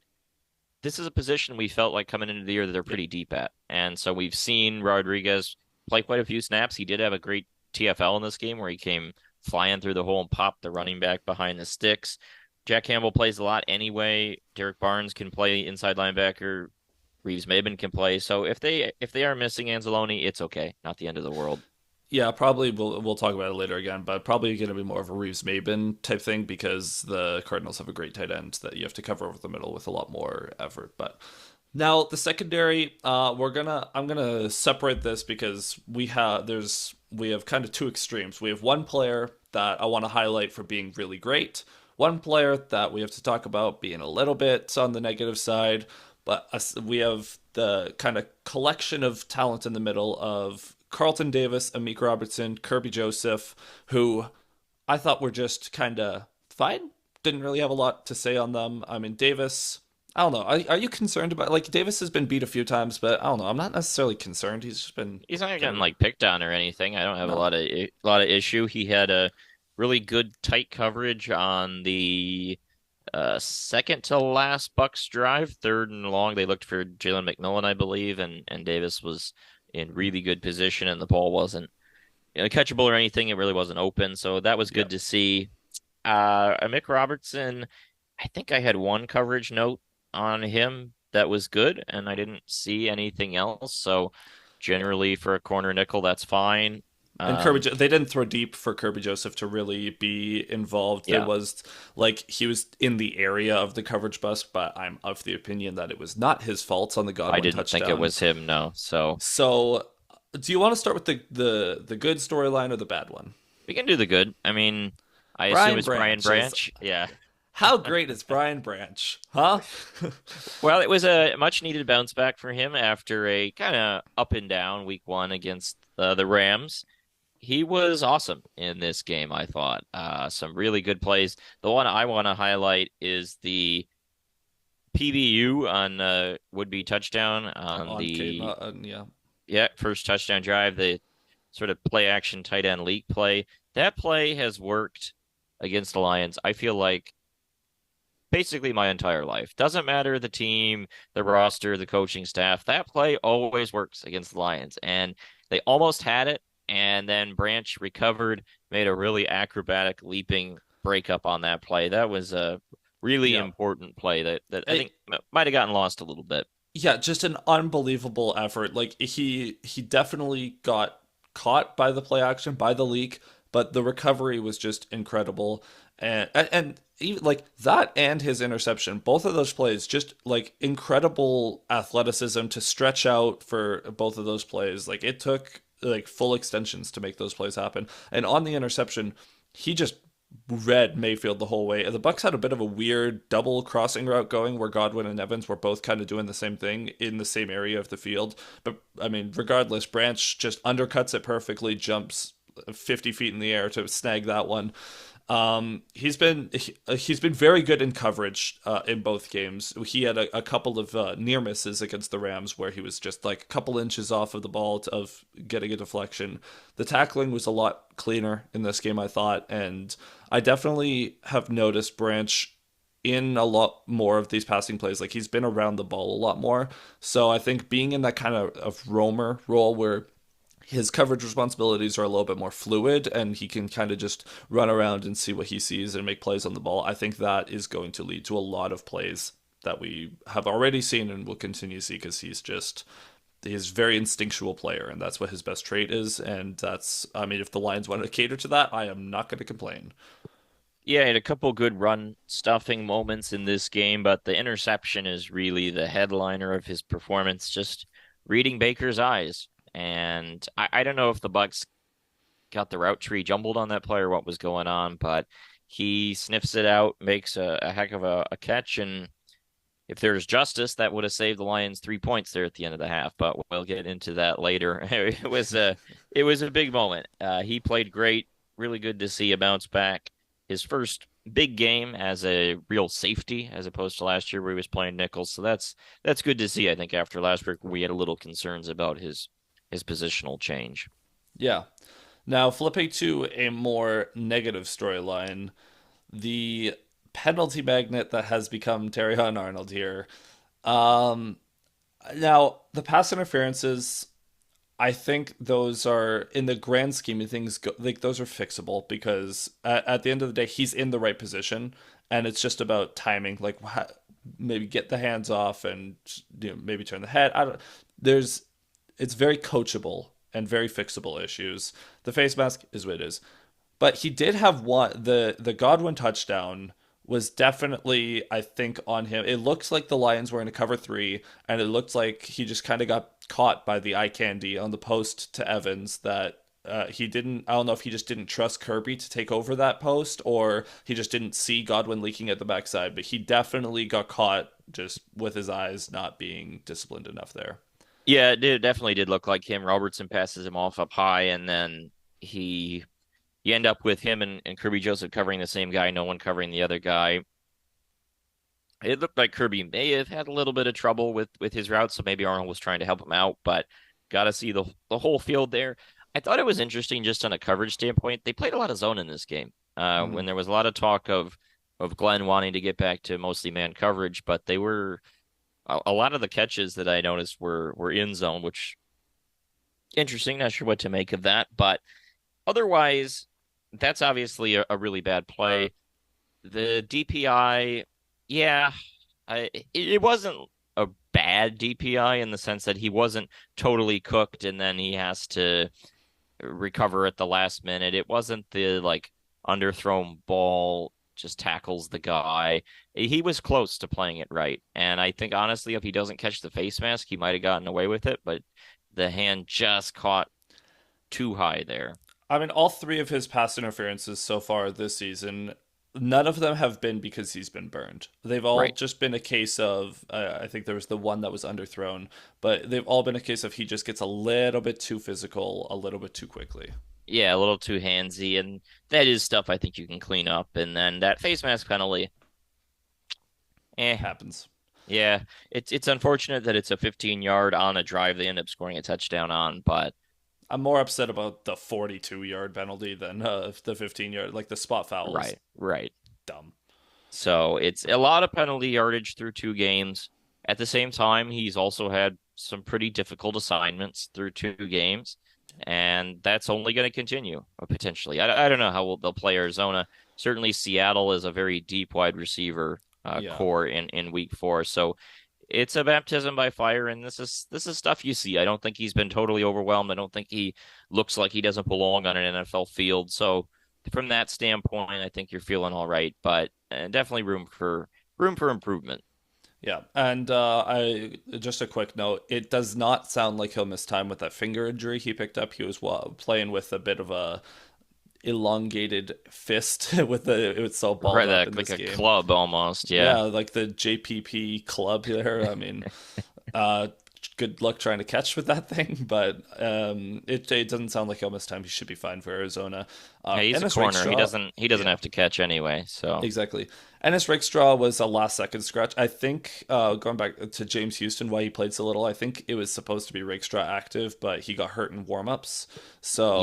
this is a position we felt like coming into the year that they're Yeah, pretty deep at. And so we've seen Rodriguez play quite a few snaps. He did have a great TFL in this game where he came flying through the hole and popped the running back behind the sticks. Jack Campbell plays a lot anyway. Derek Barnes can play inside linebacker. Reeves Maben can play. So if they are missing Anzalone, it's okay. Not the end of the world. yeah, probably we'll talk about it later again, but probably going to be more of a Reeves Maben type thing because the Cardinals have a great tight end that you have to cover over the middle with a lot more effort. But now the secondary, I'm gonna separate this because we have kind of two extremes. We have one player that I want to highlight for being really great, one player that we have to talk about being a little bit on the negative side, but we have the kind of collection of talent in the middle of Carlton Davis, Amik Robertson, Kirby Joseph, who I thought were just kind of fine. Didn't really have a lot to say on them. I mean, Davis, I don't know. Are you concerned about like Davis has been beat a few times, but I don't know. I'm not necessarily concerned. He's just been He's not kind getting of like picked on or anything. I don't have a no. lot of issue. He had a really good tight coverage on the second to last Bucks drive, third and long. They looked for Jalen McMillan, I believe, and Davis was in really good position, and the ball wasn't catchable or anything. It really wasn't open, so that was Yeah, good to see. Mick Robertson, I think I had one coverage note on him that was good, and I didn't see anything else. So yeah, generally for a corner nickel, that's fine. And they didn't throw deep for Kirby Joseph to really be involved. There Yeah, was like he was in the area of the coverage bust, but I'm of the opinion that it was not his fault on the I Godwin didn't think it touchdown. was him, no. So So, do you want to start with the good storyline or the bad one? we can do the good. I mean, I assume Brian it's Brian Branch is Branch. Yeah. how great is Brian Branch, huh? Well, it was a much needed bounce back for him after a kind of up and down week one against the Rams. He was awesome in this game, I thought. Some really good plays. The one I want to highlight is the PBU on would-be touchdown on On Kate, the yeah, first touchdown drive, the sort of play action tight end leak play. That play has worked against the Lions. I feel like basically my entire life. Doesn't matter the team, the roster, the coaching staff. That play always works against the Lions. And they almost had it. And then Branch recovered, made a really acrobatic leaping breakup on that play. That was a really yeah. important play that I I, think might have gotten lost a little bit. yeah, just an unbelievable effort. Like he definitely got caught by the play action, by the leak, but the recovery was just incredible. And even like that and his interception, both of those plays, just like incredible athleticism to stretch out for both of those plays. Like it took like full extensions to make those plays happen. And on the interception, he just read Mayfield the whole way. The Bucks had a bit of a weird double crossing route going where Godwin and Evans were both kind of doing the same thing in the same area of the field. But I mean, regardless, Branch just undercuts it perfectly, jumps 50 feet in the air to snag that one. He's been very good in coverage in both games. He had a couple of near misses against the Rams where he was just like a couple inches off of the ball of getting a deflection. The tackling was a lot cleaner in this game, I thought, and I definitely have noticed Branch in a lot more of these passing plays. Like he's been around the ball a lot more. So I think being in that kind of roamer role where his coverage responsibilities are a little bit more fluid and he can kind of just run around and see what he sees and make plays on the ball. I think that is going to lead to a lot of plays that we have already seen and will continue to see because he's a very instinctual player and that's what his best trait is. And that's, I mean, if the Lions want to cater to that, I am not going to complain. Yeah, he had a couple good run stuffing moments in this game, but the interception is really the headliner of his performance, just reading Baker's eyes. And I don't know if the Bucks got the route tree jumbled on that play or what was going on, but he sniffs it out, makes a heck of a catch, and if there's justice, that would have saved the Lions 3 points there at the end of the half. But we'll get into that later. It was a big moment. He played great, really good to see a bounce back. His first big game as a real safety, as opposed to last year where he was playing nickels. So that's good to see. I think after last week we had a little concerns about his positional change. Yeah. Now, flipping to a more negative storyline, the penalty magnet that has become Terry Arnold here. Um, Now, the pass interferences, I think those are, in the grand scheme of things, like those are fixable because at the end of the day, he's in the right position, and it's just about timing. Like maybe get the hands off and maybe turn the head. I don't. There's, it's very coachable and very fixable issues. The face mask is what it is. But he did have one. The Godwin touchdown was definitely, I think, on him. It looks like the Lions were in a cover three, and it looked like he just kind of got caught by the eye candy on the post to Evans that he didn't. I don't know if he just didn't trust Kirby to take over that post, or he just didn't see Godwin leaking at the backside. But he definitely got caught just with his eyes not being disciplined enough there. Yeah, it definitely did look like him. Robertson passes him off up high, and then he you end up with him and Kirby Joseph covering the same guy, no one covering the other guy. It looked like Kirby may have had a little bit of trouble with his route, so maybe Arnold was trying to help him out, but got to see the whole field there. I thought it was interesting just on a coverage standpoint. They played a lot of zone in this game. Mm-hmm. When there was a lot of talk of Glenn wanting to get back to mostly man coverage, but they were a lot of the catches that I noticed were in zone, which interesting. Not sure what to make of that, but otherwise, that's obviously a really bad play. The DPI, yeah, it wasn't a bad DPI in the sense that he wasn't totally cooked and then he has to recover at the last minute. It wasn't the like underthrown ball just tackles the guy. He was close to playing it right. And I think honestly, if he doesn't catch the face mask, he might have gotten away with it, but the hand just caught too high there. I mean, all three of his pass interferences so far this season, none of them have been because he's been burned. They've all Right. just been a case of, I think there was the one that was underthrown, but they've all been a case of he just gets a little bit too physical, a little bit too quickly. Yeah, a little too handsy, and that is stuff I think you can clean up. And then that face mask penalty, eh, Happens. yeah, it's unfortunate that it's a 15-yard on a drive they end up scoring a touchdown on, but I'm more upset about the 42-yard penalty than the 15-yard. Like the spot foul is right, right. dumb. So it's a lot of penalty yardage through 2 games. At the same time, he's also had some pretty difficult assignments through 2 games, and that's only going to continue potentially. I don't know how they'll play Arizona. Certainly, Seattle is a very deep wide receiver Yeah. core in week 4, so it's a baptism by fire, and this is stuff you see. I don't think he's been totally overwhelmed. I don't think he looks like he doesn't belong on an NFL field. So from that standpoint, I think you're feeling all right, but definitely room for improvement. Yeah, and I just a quick note. It does not sound like he'll miss time with that finger injury he picked up. He was playing with a bit of a elongated fist with the it was so balled Right, up in like this a game. club almost. Yeah, Yeah, like the JPP club there. I mean, uh, good luck trying to catch with that thing, but it doesn't sound like he'll miss time. He should be fine for Arizona. yeah, he's a Ennis corner. He Rakestraw, doesn't yeah, have to catch anyway. So exactly. Ennis Rakestraw was a last second scratch. I think going back to James Houston, why he played so little, I think it was supposed to be Rakestraw active, but he got hurt in warmups.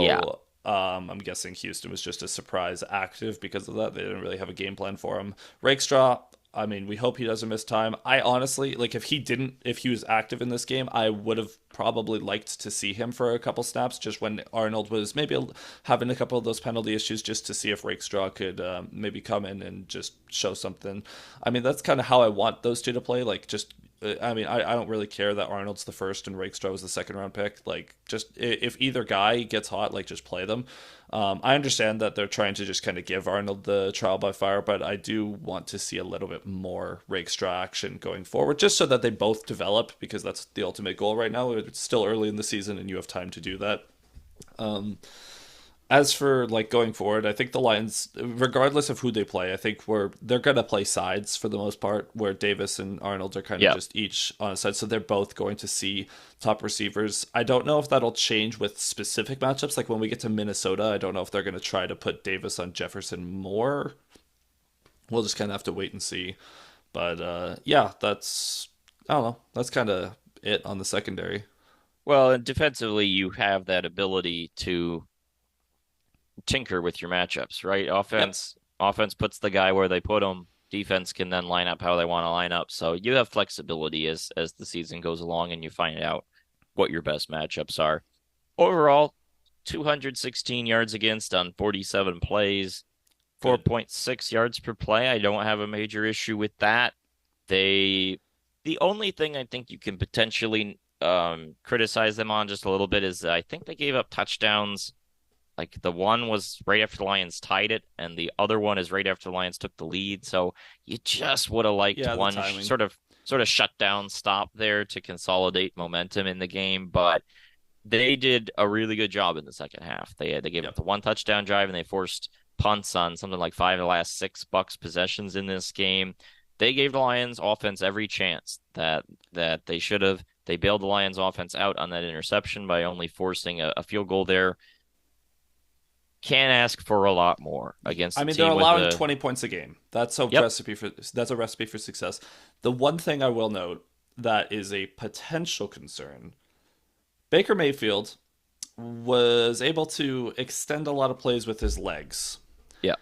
yeah. So I'm guessing Houston was just a surprise active because of that. They didn't really have a game plan for him. Rakestraw, I mean, we hope he doesn't miss time. I honestly, like, if he was active in this game, I would have probably liked to see him for a couple snaps just when Arnold was maybe having a couple of those penalty issues just to see if Rakestraw could maybe come in and just show something. I mean, that's kind of how I want those two to play. Like, just I mean, I don't really care that Arnold's the first and Rakestraw was the second round pick. Like, just if either guy gets hot, like, just play them. I understand that they're trying to just kind of give Arnold the trial by fire, but I do want to see a little bit more Rakestraw action going forward, just so that they both develop, because that's the ultimate goal right now. It's still early in the season, and you have time to do that. As for like going forward, I think the Lions, regardless of who they play, I think they're gonna play sides for the most part, where Davis and Arnold are kind of Yeah. just each on a side, so they're both going to see top receivers. I don't know if that'll change with specific matchups. Like when we get to Minnesota, I don't know if they're gonna try to put Davis on Jefferson more. We'll just kind of have to wait and see. But yeah, that's I don't know. That's kind of it on the secondary. Well, and defensively, you have that ability to tinker with your matchups, right? Yep. Offense puts the guy where they put him. Defense can then line up how they want to line up. So you have flexibility as the season goes along and you find out what your best matchups are. Overall, 216 yards against on 47 plays, Good. 4.6 yards per play. I don't have a major issue with that. They the only thing I think you can potentially criticize them on just a little bit is I think they gave up touchdowns. Like the one was right after the Lions tied it, and the other one is right after the Lions took the lead. So you just would have liked Yeah, the one timing. sort of shutdown stop there to consolidate momentum in the game, but they did a really good job in the second half. They gave up Yep. the one touchdown drive and they forced punts on something like 5 of the last 6 Bucks possessions in this game. They gave the Lions offense every chance that they should have. They bailed the Lions offense out on that interception by only forcing a field goal there. Can't ask for a lot more against I a mean, they're team with allowing a 20 points a game. yep, That's a recipe for success. The one thing I will note that is a potential concern. Baker Mayfield was able to extend a lot of plays with his legs. yeah.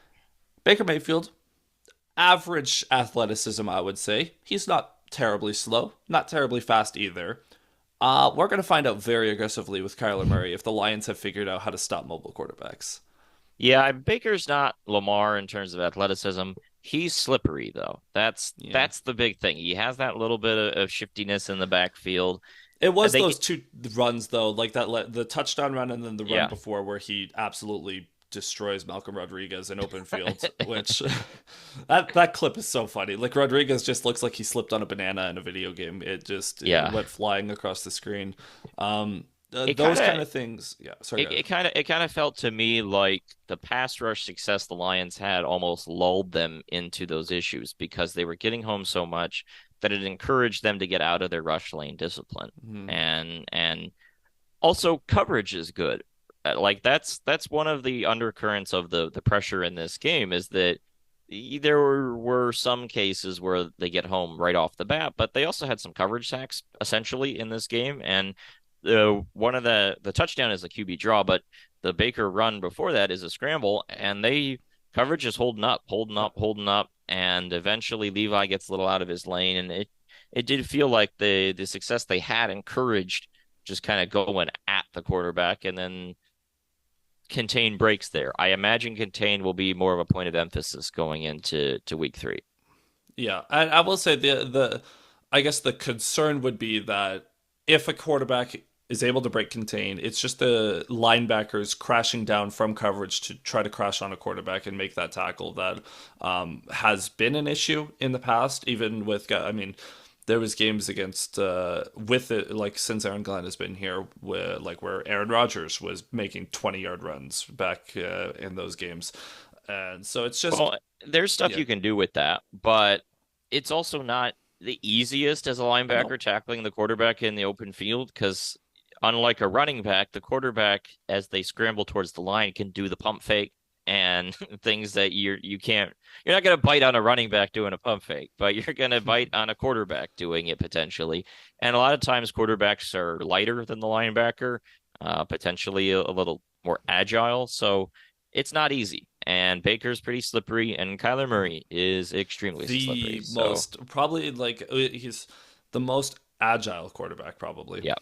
Baker Mayfield, average athleticism, I would say. He's not terribly slow, not terribly fast either. We're going to find out very aggressively with Kyler Murray if the Lions have figured out how to stop mobile quarterbacks. Yeah, Baker's not Lamar in terms of athleticism. He's slippery though. That's Yeah. that's the big thing. He has that little bit of shiftiness in the backfield. It was They those two runs though, like the touchdown run and then the run yeah. before where he absolutely destroys Malcolm Rodriguez in open field, which that clip is so funny. Like Rodriguez just looks like he slipped on a banana in a video game. It Yeah. went flying across the screen. It kind Those of kind of things. Yeah, sorry, it, go ahead. it kind of felt to me like the pass rush success the Lions had almost lulled them into those issues because they were getting home so much that it encouraged them to get out of their rush lane discipline. Mhm. And also coverage is good. Like that's one of the undercurrents of the pressure in this game is that there were some cases where they get home right off the bat, but they also had some coverage sacks essentially in this game. And one of the touchdown is a QB draw, but the Baker run before that is a scramble, and they coverage is holding up, holding Yep. up, holding up, and eventually Levi gets a little out of his lane, and it did feel like the success they had encouraged just kind of going at the quarterback, and then contain breaks there. I imagine contain will be more of a point of emphasis going into week 3. Yeah, and I will say the I guess the concern would be that if a quarterback is able to break contain, it's just the linebackers crashing down from coverage to try to crash on a quarterback and make that tackle that has been an issue in the past. Even with, I mean, there was games against with it like since Aaron Glenn has been here, where Aaron Rodgers was making 20-yard runs back in those games, and so it's just Well, there's stuff yeah. you can do with that, but it's also not the easiest as a I know. linebacker tackling the quarterback in the open field because unlike a running back, the quarterback as they scramble towards the line can do the pump fake and things that you can't you're not going to bite on a running back doing a pump fake, but you're going to bite on a quarterback doing it potentially. And a lot of times quarterbacks are lighter than the linebacker, potentially a little more agile, so it's not easy. And Baker's pretty slippery, and Kyler Murray is extremely slippery. The So, most probably like he's the most agile quarterback probably. yeah.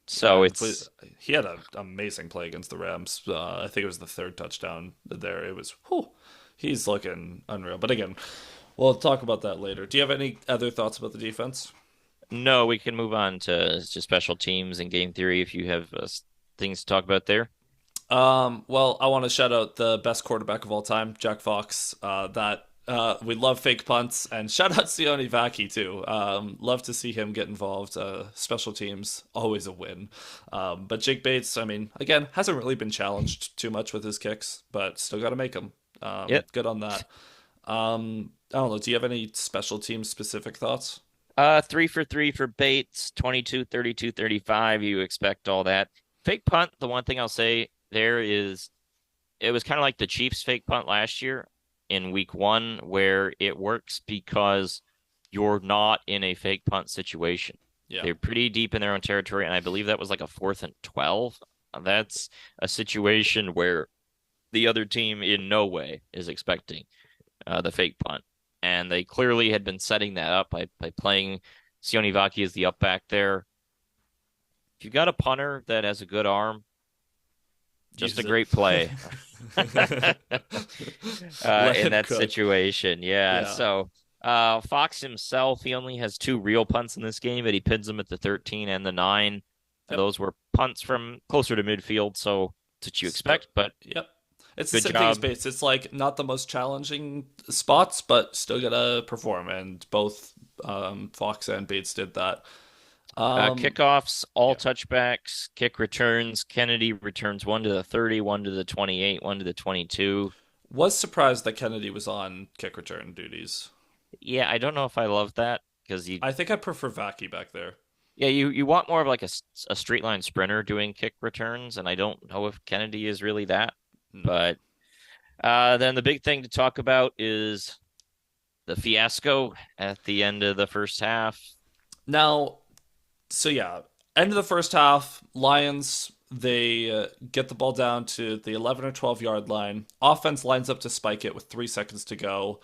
So And it's he had an amazing play against the Rams. I think it was the third touchdown there. It was, whew, he's looking unreal. But again, we'll talk about that later. Do you have any other thoughts about the defense? no, we can move on to special teams and game theory if you have things to talk about there. Well, I want to shout out the best quarterback of all time, Jack Fox. That we love fake punts, and shout out Sione Vaki too. Love to see him get involved. Special teams always a win. But Jake Bates, I mean, again, hasn't really been challenged too much with his kicks, but still got to make them. Yep. Good on that. I don't know. Do you have any special team specific thoughts? 3 for 3 for Bates, 22, 32, 35. You expect all that. Fake punt, the one thing I'll say there is it was kind of like the Chiefs fake punt last year in week 1 where it works because you're not in a fake punt situation. Yeah. They're pretty deep in their own territory, and I believe that was like a 4th and 12. That's a situation where the other team in no way is expecting the fake punt. And they clearly had been setting that up by playing Sione Vaki as the up back there. If you've got a punter that has a good arm, just a Use it. great play Let in him that cook. situation. Yeah. Yeah. So Fox himself, he only has 2 real punts in this game, but he pins them at the 13 and the 9. And Yep. those were punts from closer to midfield, so that's what you Still, expect, but yep. It's the good same thing as job. Bates. It's like not the most challenging spots, but still gotta perform. And both Fox and Bates did that. Um, Kickoffs, all yeah. touchbacks, kick returns. Kennedy returns one to the 30, one to the 28, one to the 22. Was surprised that Kennedy was on kick return duties. Yeah, I don't know if I love that because I think I prefer Vaki back there. yeah, you want more of like a straight line sprinter doing kick returns, and I don't know if Kennedy is really that. No. But then the big thing to talk about is the fiasco at the end of the first half. Now, so yeah, end of the first half, Lions they get the ball down to the 11 or 12-yard line. Offense lines up to spike it with 3 seconds to go,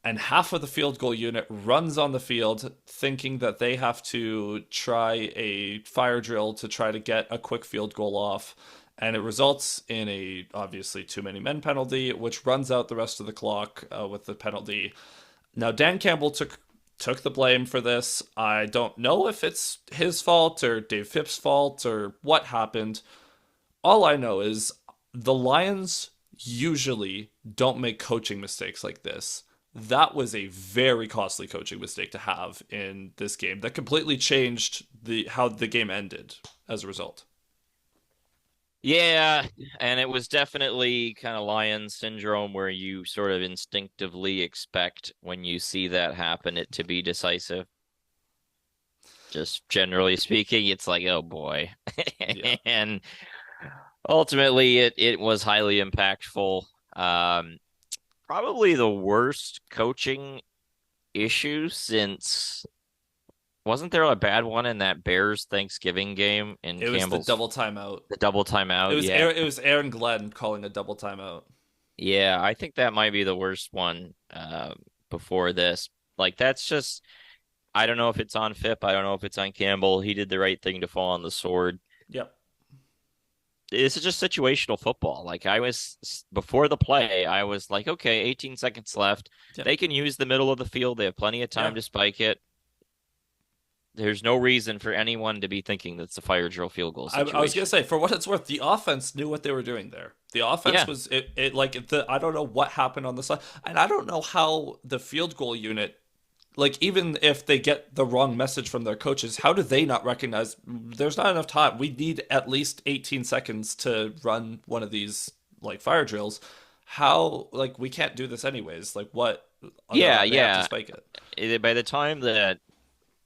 and half of the field goal unit runs on the field thinking that they have to try a fire drill to try to get a quick field goal off. And it results in a obviously too many men penalty, which runs out the rest of the clock with the penalty. Now Dan Campbell took the blame for this. I don't know if it's his fault or Dave Phipp's fault or what happened. All I know is the Lions usually don't make coaching mistakes like this. That was a very costly coaching mistake to have in this game that completely changed the how the game ended as a result. Yeah, and it was definitely kind of lion syndrome where you sort of instinctively expect when you see that happen it to be decisive. Just generally speaking, it's like, oh boy. Yeah. And ultimately it was highly impactful. Um, Probably the worst coaching issue since wasn't there a bad one in that Bears Thanksgiving game in It was the Campbell's double timeout. the double It timeout? was Yeah. Aaron, it was Aaron Glenn calling a double timeout. Yeah, I think that might be the worst one before this. Like that's just I don't know if it's on Phipp, I don't know if it's on Campbell. He did the right thing to fall on the sword. Yep. This is just situational football. Like I was before the play, I was like, okay, 18 seconds left. Yep. They can use the middle of the field. They have plenty of Yeah. time to spike it. There's no reason for anyone to be thinking that's a fire drill field goal I was gonna situation. say, for what it's worth, the offense knew what they were doing there. The offense Yeah, was it like the I don't know what happened on the side, and I don't know how the field goal unit, like even if they get the wrong message from their coaches, how do they not recognize there's not enough time? We need at least 18 seconds to run one of these like fire drills. How like we can't do this anyways? Like what? yeah, They have to yeah. spike it. By the time that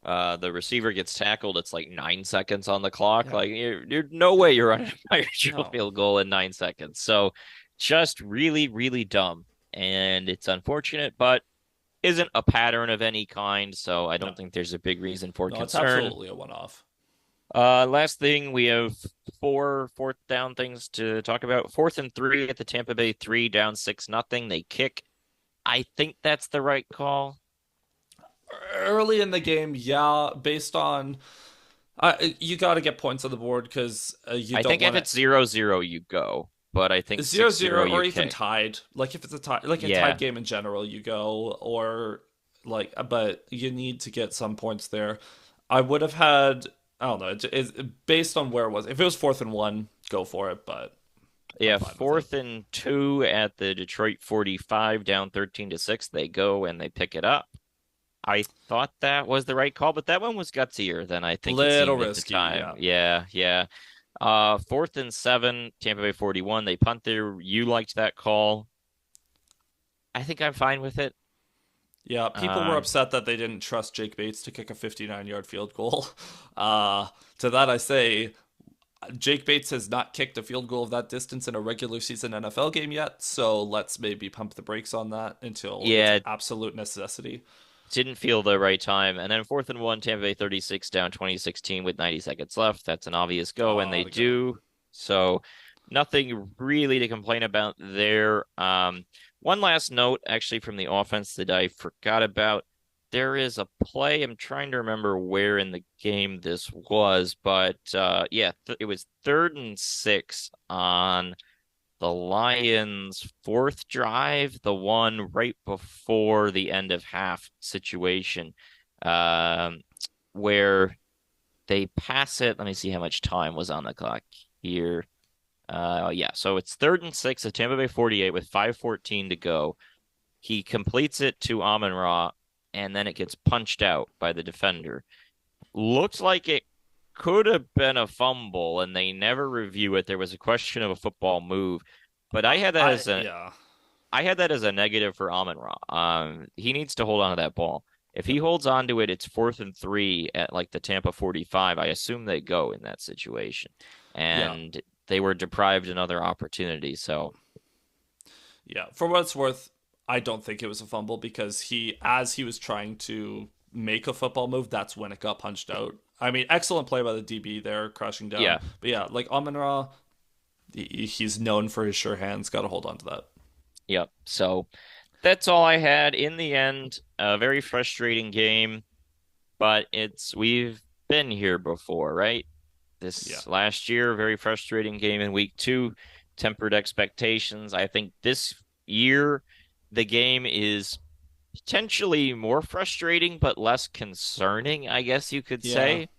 the receiver gets tackled, it's like 9 seconds on the clock. Yeah. Like you're no way you're running a fire drill No. field goal in 9 seconds. So just really, really dumb. And it's unfortunate, but isn't a pattern of any kind. So I No. don't think there's a big reason for No. It's concern. absolutely a one-off. Last thing, we have four fourth down things to talk about. 4th and 3 at the Tampa Bay 3, down 6-0. They kick. I think that's the right call. Early in the game, yeah, based on you got to get points on the board because you I don't think if want it's to 0-0, you go. But I think zero 6-0, zero you or even kick. tied. Like if it's like a tied Yeah. game in general, you go or like, but you need to get some points there. I would have had I don't know. Based on where it was. If it was 4th and 1, go for it. But I'm Yeah, fine with it. 4th and 2 at the Detroit 45, down 13-6. They go and they pick it up. I thought that was the right call, but that one was gutsier than I think it Little seemed at the risky, time. yeah. Yeah, yeah. 4th and 7, Tampa Bay 41. They punt there. You liked that call. I think I'm fine with it. Yeah, people were Um, upset that they didn't trust Jake Bates to kick a 59-yard field goal. To that I say, Jake Bates has not kicked a field goal of that distance in a regular season NFL game yet, so let's maybe pump the brakes on that until it's yeah, absolute necessity. didn't feel the right time. And then 4th and 1, Tampa Bay 36, down 2016 with 90 seconds left. That's an obvious go, and they To go. do. So nothing really to complain about there. One last note, actually, from the offense that I forgot about. There is a play. I'm trying to remember where in the game this was, but yeah, it was 3rd and 6 on the Lions' fourth drive, the one right before the end of half situation, um, where they pass it. Let me see how much time was on the clock here. Yeah, so it's 3rd and 6 at Tampa Bay 48 with 5:14 to go. He completes it to Amon-Ra, and then it gets punched out by the defender. Looks like it could have been a fumble, and they never review it. There was a question of a football move, but I yeah. I had that as a negative for Amon-Ra. He needs to hold on to that ball. If he Yep. holds on to it, it's 4th and 3 at like the Tampa 45. I assume they go in that situation, Yeah. and they were deprived another opportunity. So Yeah. For what it's worth, I don't think it was a fumble because as he was trying to make a football move, that's when it got punched out. I mean, excellent play by the DB there, crashing down. yeah, But yeah, like Amon-Ra, he's known for his sure hands. Got to hold on to that. yep. So that's all I had. In the end, a very frustrating game, but we've been here before, right? Yeah. This last year, very frustrating game in week 2, tempered expectations. I think this year the game is potentially more frustrating, but less concerning, I guess you could Yeah. say.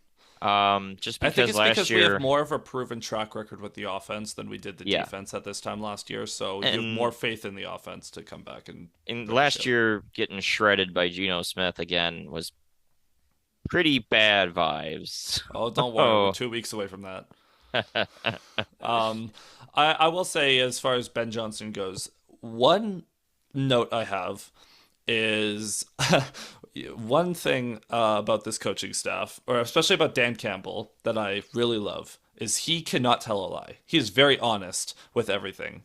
Just I think because it's last because we have year, more of a proven track record with the offense than we did the yeah, defense at this time last year. So you have more and faith in the offense to come back and in right the last ship. year getting shredded by Geno Smith again was pretty bad vibes. Oh, don't worry. We're Oh, 2 weeks away from that. Um, I will say, as far as Ben Johnson goes, one note I have is one thing about this coaching staff, or especially about Dan Campbell, that I really love, is he cannot tell a lie. He is very honest with everything.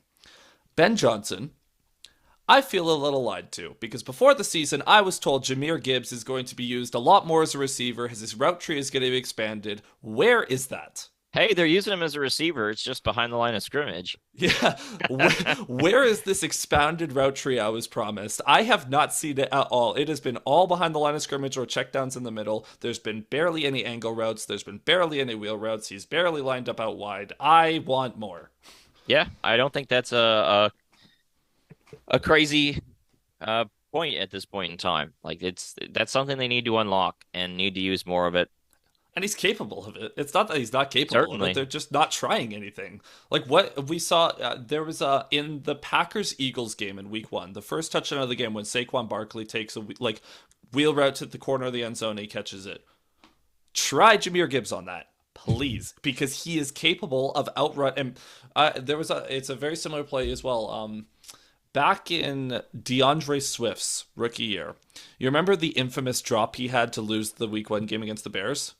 Ben Johnson, I feel a little lied to because before the season, I was told Jahmyr Gibbs is going to be used a lot more as a receiver. His route tree is going to be expanded. Where is that? hey, they're using him as a receiver. It's just behind the line of scrimmage. Yeah, where is this expanded route tree I was promised? I have not seen it at all. It has been all behind the line of scrimmage or checkdowns in the middle. There's been barely any angle routes. There's been barely any wheel routes. He's barely lined up out wide. I want more. Yeah, I don't think that's a crazy uh point at this point in time. Like that's something they need to unlock and need to use more of it. And he's capable of it. It's not that he's not capable of it. Certainly. They're just not trying anything. Like what we saw, there was in the Packers Eagles game in Week 1, the first touchdown of the game when Saquon Barkley takes a wheel route to the corner of the end zone, and he catches it. Try Jahmyr Gibbs on that, please, because he is capable of outrun. And there was a, it's a very similar play as well. Back in DeAndre Swift's rookie year, you remember the infamous drop he had to lose the Week 1 game against the Bears?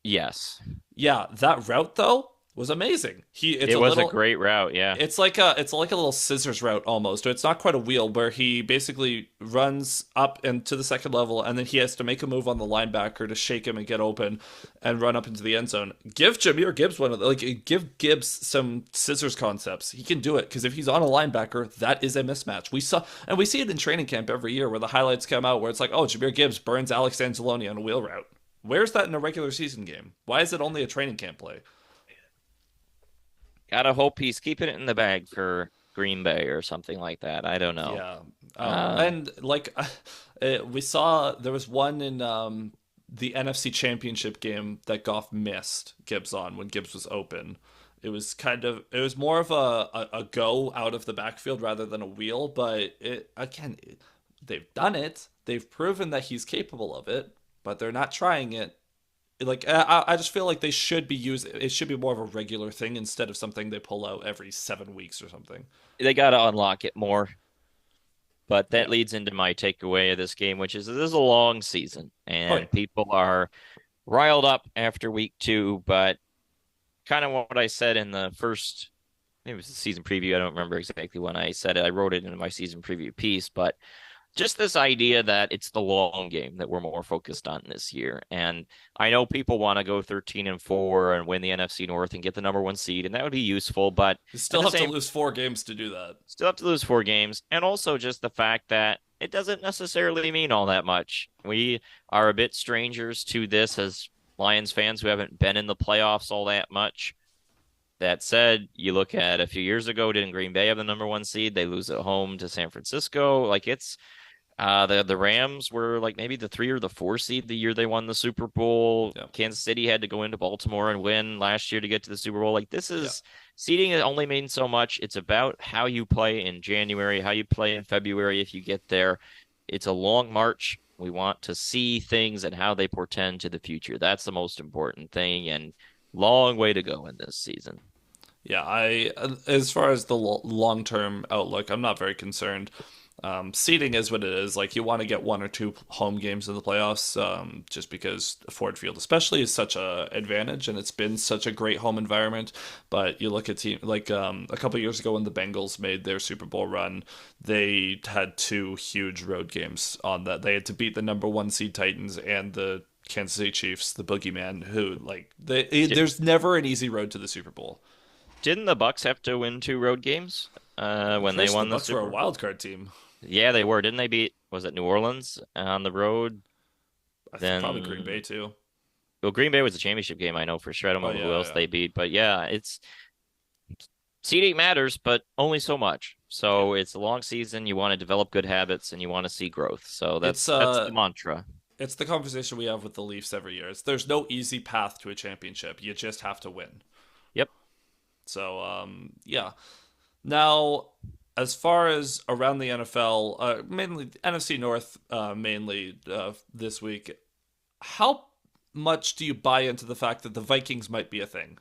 Yes. Yeah, that route though was amazing. It's It a was a little, great route, yeah. it's like a little scissors route almost. It's not quite a wheel where he basically runs up into the second level and then he has to make a move on the linebacker to shake him and get open and run up into the end zone. Give Jahmyr Gibbs one of the, like give Gibbs some scissors concepts. He can do it because if he's on a linebacker, that is a mismatch. We see it in training camp every year where the highlights come out where it's like, oh, Jahmyr Gibbs burns Alex Anzalone on a wheel route. Where's that in a regular season game? Why is it only a training camp play? Gotta hope he's keeping it in the bag for Green Bay or something like that. I don't know. Yeah, Uh, and like we saw, there was one in the NFC Championship game that Goff missed Gibbs on when Gibbs was open. It was more of a go out of the backfield rather than a wheel, but they've done it. They've proven that he's capable of it, but they're not trying it. Like I just feel like they should be used. It should be more of a regular thing instead of something they pull out every 7 weeks or something. they gotta unlock it more. But that Yeah. leads into my takeaway of this game, which is this is a long season Oh yeah. and people are riled up after week two, but kind of what I said in the first, maybe it was the season preview. I don't remember exactly when I said it. I wrote it in my season preview piece, but just this idea that it's the long game that we're more focused on this year. And I know people want to go 13-4 and win the NFC North and get the number one seed, and that would be useful, but You at still the have to same, lose 4 games to do that. still have to lose four games. And also just the fact that it doesn't necessarily mean all that much. We are a bit strangers to this as Lions fans who haven't been in the playoffs all that much. That said, you look at a few years ago, didn't Green Bay have the number one seed? They lose at home to San Francisco. Like it's the Rams were like maybe the 3 or the 4 seed the year they won the Super Bowl. Yeah. Kansas City had to go into Baltimore and win last year to get to the Super Bowl. Like this Yeah. is seeding it only means so much. It's about how you play in January, how you play in February if you get there. It's a long march. We want to see things and how they portend to the future. That's the most important thing, and long way to go in this season. Yeah, as far as the long term outlook, I'm not very concerned. Seeding is what it is. Like you want to get 1 or 2 home games in the playoffs, just because Ford Field, especially, is such a advantage, and it's been such a great home environment. But you look at team like a couple years ago when the Bengals made their Super Bowl run, they had 2 huge road games on that. They had to beat the number 1 seed Titans and the Kansas City Chiefs, the boogeyman, who Did, there's never an easy road to the Super Bowl. didn't the Bucks have to win 2 road games I'm when pretty they sure the won the Bucks were a Super? wild card team. Yeah, they were. Didn't they beat, was it New Orleans on the road? I think probably Green Then, Bay too. well, Green Bay was a championship game, I know for sure. I don't Oh remember who yeah, else yeah. they beat, but yeah, it's Seeding matters, but only so much. So it's a long season. You want to develop good habits and you want to see growth. So It's that's the mantra. it's the conversation we have with the Leafs every year. There's no easy path to a championship. You just have to win. Yep. So yeah. Now, as far as around the NFL, mainly NFC North, mainly this week, how much do you buy into the fact that the Vikings might be a thing?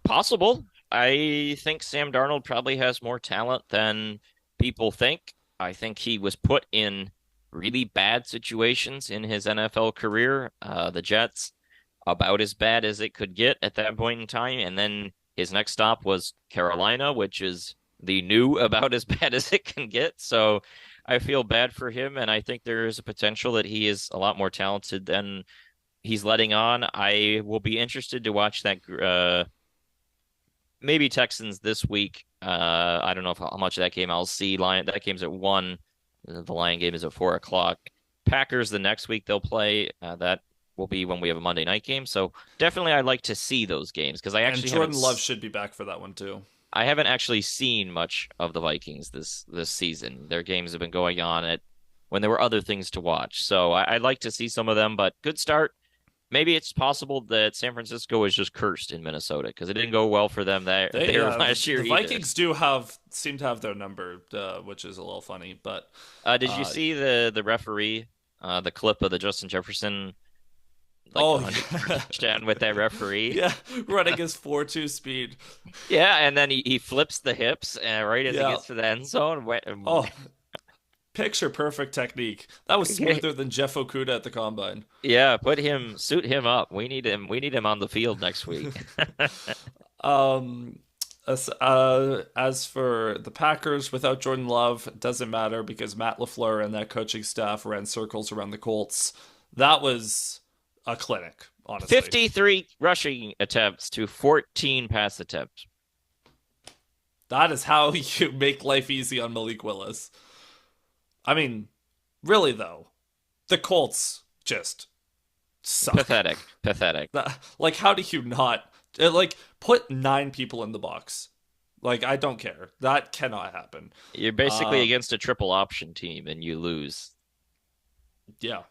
Possible. I think Sam Darnold probably has more talent than people think. I think he was put in really bad situations in his NFL career. The Jets, about as bad as it could get at that point in time. And then his next stop was Carolina, which is the new about as bad as it can get. So I feel bad for him. And I think there is a potential that he is a lot more talented than he's letting on. I will be interested to watch that. Maybe Texans this week. I don't know how much of that game I'll see. Lion that game's at 1. The Lion game is at 4 o'clock. Packers the next week they'll play. That will be when we have a Monday night game. So definitely I'd like to see those games because And Jordan Love should be back for that one too. I haven't actually seen much of the Vikings this season. Their games have been going on at when there were other things to watch. So I'd like to see some of them, but good start. Maybe it's possible that San Francisco is just cursed in Minnesota because it didn't go well for them there last year the either. Vikings do have seem to have their number, which is a little funny. But Did you uh, see the referee, the clip of the Justin Jefferson like oh 100 touchdown with that referee? yeah, running his 4.2 speed. Yeah, and then he flips the hips right as he Yeah. gets to the end zone. Oh, picture perfect technique. That was smoother than Jeff Okuda at the combine. Yeah, suit him up. We need him. We need him on the field next week. Um, as for the Packers, without Jordan Love, it doesn't matter because Matt LaFleur and that coaching staff ran circles around the Colts. That was a clinic, honestly. 53 rushing attempts to 14 pass attempts. That is how you make life easy on Malik Willis. I mean, really though, the Colts just suck. Pathetic. Pathetic. Like, how do you not like put 9 people in the box? Like, I don't care. That cannot happen. You're basically Uh, against a triple option team and you lose. yeah,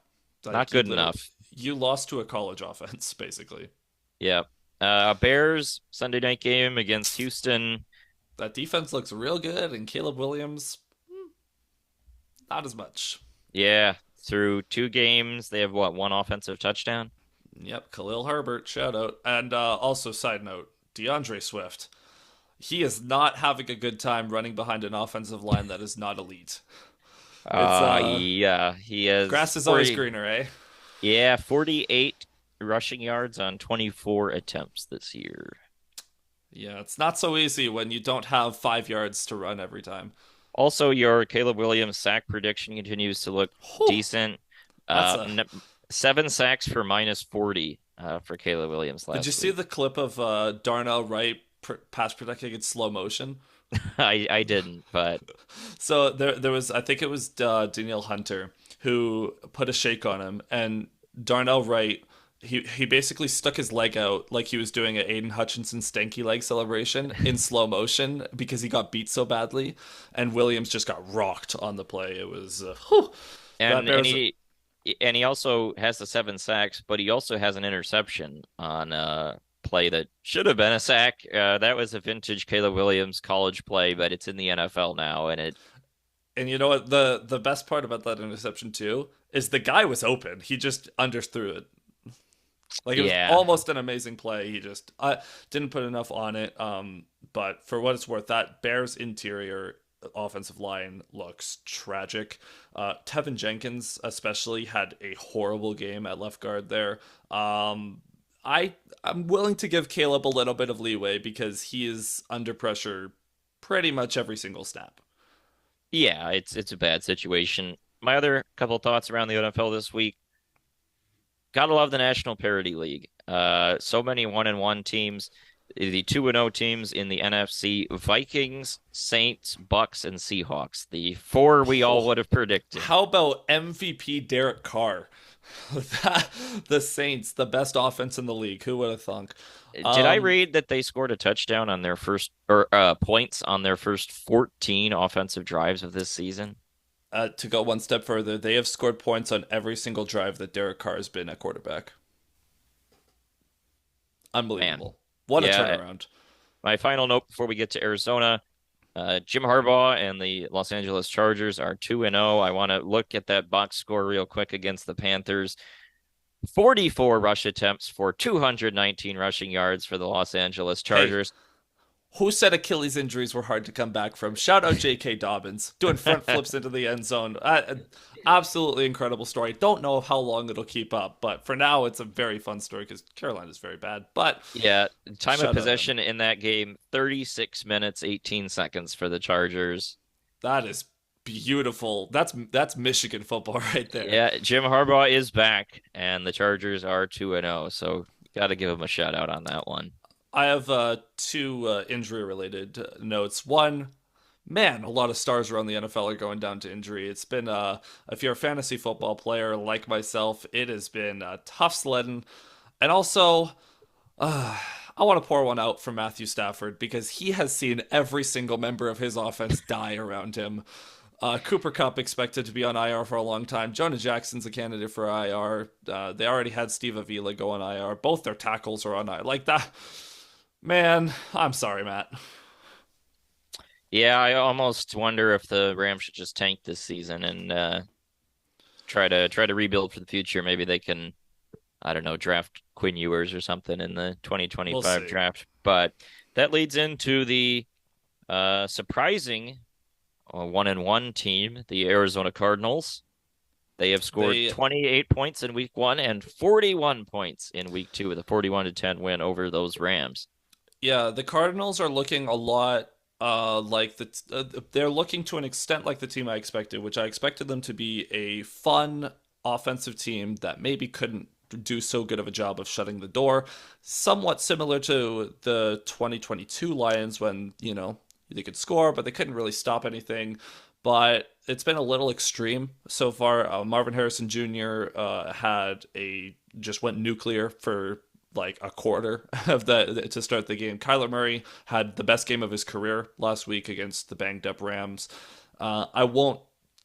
Not like good enough. you lost to a college offense, basically. Yeah. Bears Sunday night game against Houston. That defense looks real good, and Caleb Williams, not as much. Yeah. Through 2 games, they have what, one offensive touchdown? Yep, Khalil Herbert, shout out. And also, side note, DeAndre Swift. He is not having a good time running behind an offensive line that is not elite. It's Yeah, he has grass is always 40, greener, eh? yeah, 48 rushing yards on 24 attempts this year. Yeah, it's not so easy when you don't have 5 yards to run every time. Also, your Caleb Williams sack prediction continues to look Whew, decent. that's Uh, a. 7 sacks for minus 40 for Caleb Williams Did you last see week. the clip of Darnell Wright pass protecting in slow motion? I didn't, but So there was I think it was Danielle Hunter who put a shake on him, and Darnell Wright he basically stuck his leg out like he was doing an Aiden Hutchinson stanky leg celebration in slow motion because he got beat so badly, and Williams just got rocked on the play. It was whew, that and and Bears. he and he also has the 7 sacks, but he also has an interception on a play that should have been a sack. That was a vintage Caleb Williams college play, but it's in the NFL now, and it And you know what the best part about that interception too is the guy was open. He just underthrew it. Like it was yeah. almost an amazing play. He just didn't put enough on it. But for what it's worth, that Bears interior offensive line looks tragic. Tevin Jenkins especially had a horrible game at left guard there. I'm willing to give Caleb a little bit of leeway because he is under pressure pretty much every single snap. Yeah, it's a bad situation. My other couple thoughts around the NFL this week. Gotta love the National Parity League. So many 1-1 teams. The 2-0 teams in the NFC: Vikings, Saints, Bucks, and Seahawks. The four we all Oh, would have predicted. how about MVP Derek Carr? The Saints, the best offense in the league. Who would have thunk? Did I Um, read that they scored a touchdown on their first or points on their first 14 offensive drives of this season? to go one step further, they have scored points on every single drive that Derek Carr has been at quarterback. Man. Unbelievable. What a Yeah, turnaround. my final note before we get to Arizona, Jim Harbaugh and the Los Angeles Chargers are 2-0. I want to look at that box score real quick against the Panthers. 44 rush attempts for 219 rushing yards for the Los Angeles Hey, Chargers. who said Achilles injuries were hard to come back from? Shout out J.K. Dobbins doing front flips into the end zone. Absolutely incredible story. Don't know how long it'll keep up, but for now, it's a very fun story because Carolina's very bad. But Yeah, time of shout out him. possession in that game, 36 minutes, 18 seconds for the Chargers. That is beautiful. That's Michigan football right there. Yeah, Jim Harbaugh is back, and the Chargers are 2-0, so got to give him a shout out on that one. I have two injury related notes. One, man, a lot of stars around the NFL are going down to injury. It's been, if you're a fantasy football player like myself, it has been tough sledding. And also, I want to pour one out for Matthew Stafford because he has seen every single member of his offense die around him. Cooper Cup expected to be on IR for a long time. Jonah Jackson's a candidate for IR. They already had Steve Avila go on IR. Both their tackles are on IR. Like that, man. I'm sorry, Matt. Yeah, I almost wonder if the Rams should just tank this season and try to rebuild for the future. Maybe they can, I don't know, draft Quinn Ewers or something in the We'll 2025 see. draft. But that leads into the surprising 1-1 team, the Arizona Cardinals. They have scored They, 28 points in week 1 and 41 points in week 2 with a 41-10 win over those Rams. yeah, the Cardinals are looking a lot like they're looking to an extent like the team I expected, which I expected them to be a fun offensive team that maybe couldn't do so good of a job of shutting the door. Somewhat similar to the 2022 Lions when, they could score, but they couldn't really stop anything. But it's been a little extreme so far. Marvin Harrison Jr. Had a just went nuclear for like a quarter of the to start the game. Kyler Murray had the best game of his career last week against the banged up Rams. I won't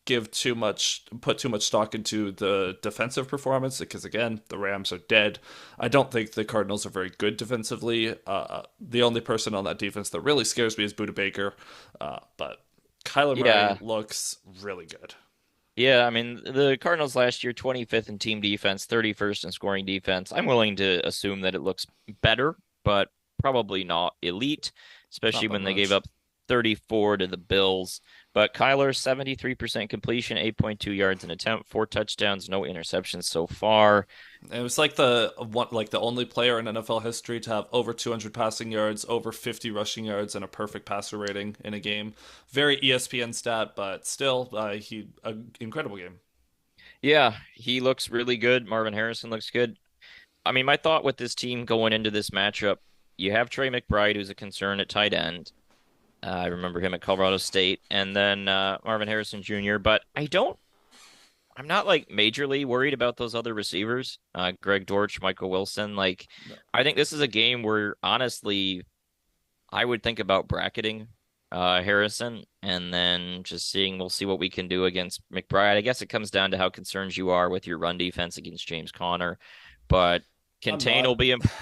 put too much stock into the defensive performance because again the Rams are dead. I don't think the Cardinals are very good defensively. The only person on that defense that really scares me is Buda Baker, but Kyler Murray Yeah. looks really good. Yeah, I mean, the Cardinals last year, 25th in team defense, 31st in scoring defense. I'm willing to assume that it looks better, but probably not elite, especially Not by when they gave much. up 34 to the Bills. But Kyler, 73% completion, 8.2 yards an attempt, 4 touchdowns, no interceptions so far. It was like the only player in NFL history to have over 200 passing yards, over 50 rushing yards, and a perfect passer rating in a game. Very ESPN stat, but still, he incredible game. Yeah, he looks really good. Marvin Harrison looks good. I mean, my thought with this team going into this matchup, you have Trey McBride, who's a concern at tight end. I remember him at Colorado State, and then Marvin Harrison Jr. But I'm not like majorly worried about those other receivers, Greg Dortch, Michael Wilson. Like, No. I think this is a game where honestly, I would think about bracketing Harrison, and then just seeing we'll see what we can do against McBride. I guess it comes down to how concerned you are with your run defense against James Conner, but I'm not.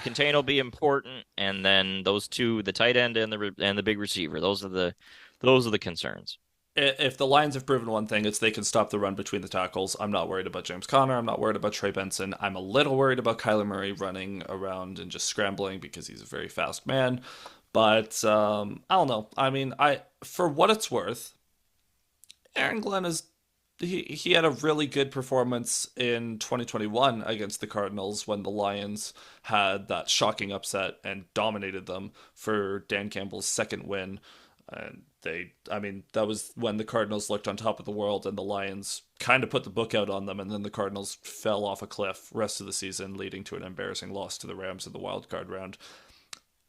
contain will be important, and then those two, the tight end and the big receiver, those are the concerns. If the Lions have proven one thing, it's they can stop the run between the tackles. I'm not worried about James Conner. I'm not worried about Trey Benson. I'm a little worried about Kyler Murray running around and just scrambling because he's a very fast man. But I don't know. I mean, I for what it's worth, Aaron Glenn is he had a really good performance in 2021 against the Cardinals when the Lions had that shocking upset and dominated them for Dan Campbell's second win. And I mean, that was when the Cardinals looked on top of the world and the Lions kind of put the book out on them, and then the Cardinals fell off a cliff rest of the season, leading to an embarrassing loss to the Rams in the wild card round.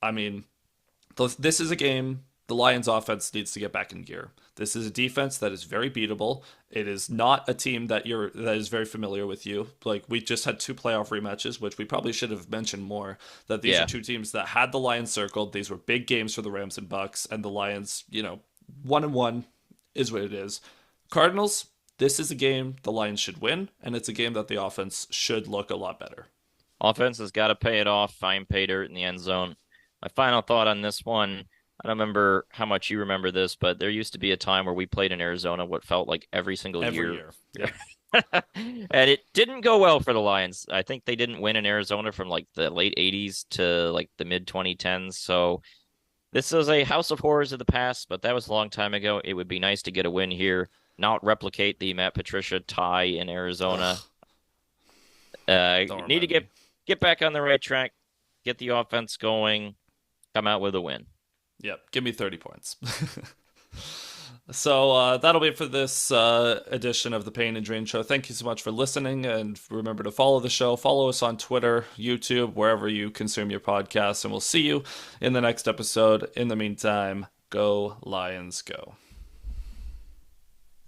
I mean, this is a game. The Lions offense needs to get back in gear. This is a defense that is very beatable. It is not a team that is very familiar with you. Like we just had two playoff rematches, which we probably should have mentioned more. That these are Yeah. two teams that had the Lions circled. These were big games for the Rams and Bucks, and the Lions, 1-1 is what it is. Cardinals, this is a game the Lions should win, and it's a game that the offense should look a lot better. Offense has got to pay it off, find pay dirt in the end zone. My final thought on this one, I don't remember how much you remember this, but there used to be a time where we played in Arizona what felt like every single Every year. year. Yep. And it didn't go well for the Lions. I think they didn't win in Arizona from like the late 80s to like the mid 2010s. So this is a house of horrors of the past, but that was a long time ago. It would be nice to get a win here, not replicate the Matt Patricia tie in Arizona. Ugh, don't Need to remind me. get back on the right track, get the offense going, come out with a win. Yep, give me 30 points. So that'll be it for this edition of the Payne and Drain Show. Thank you so much for listening, and remember to follow the show. Follow us on Twitter, YouTube, wherever you consume your podcasts, and we'll see you in the next episode. In the meantime, go Lions, go.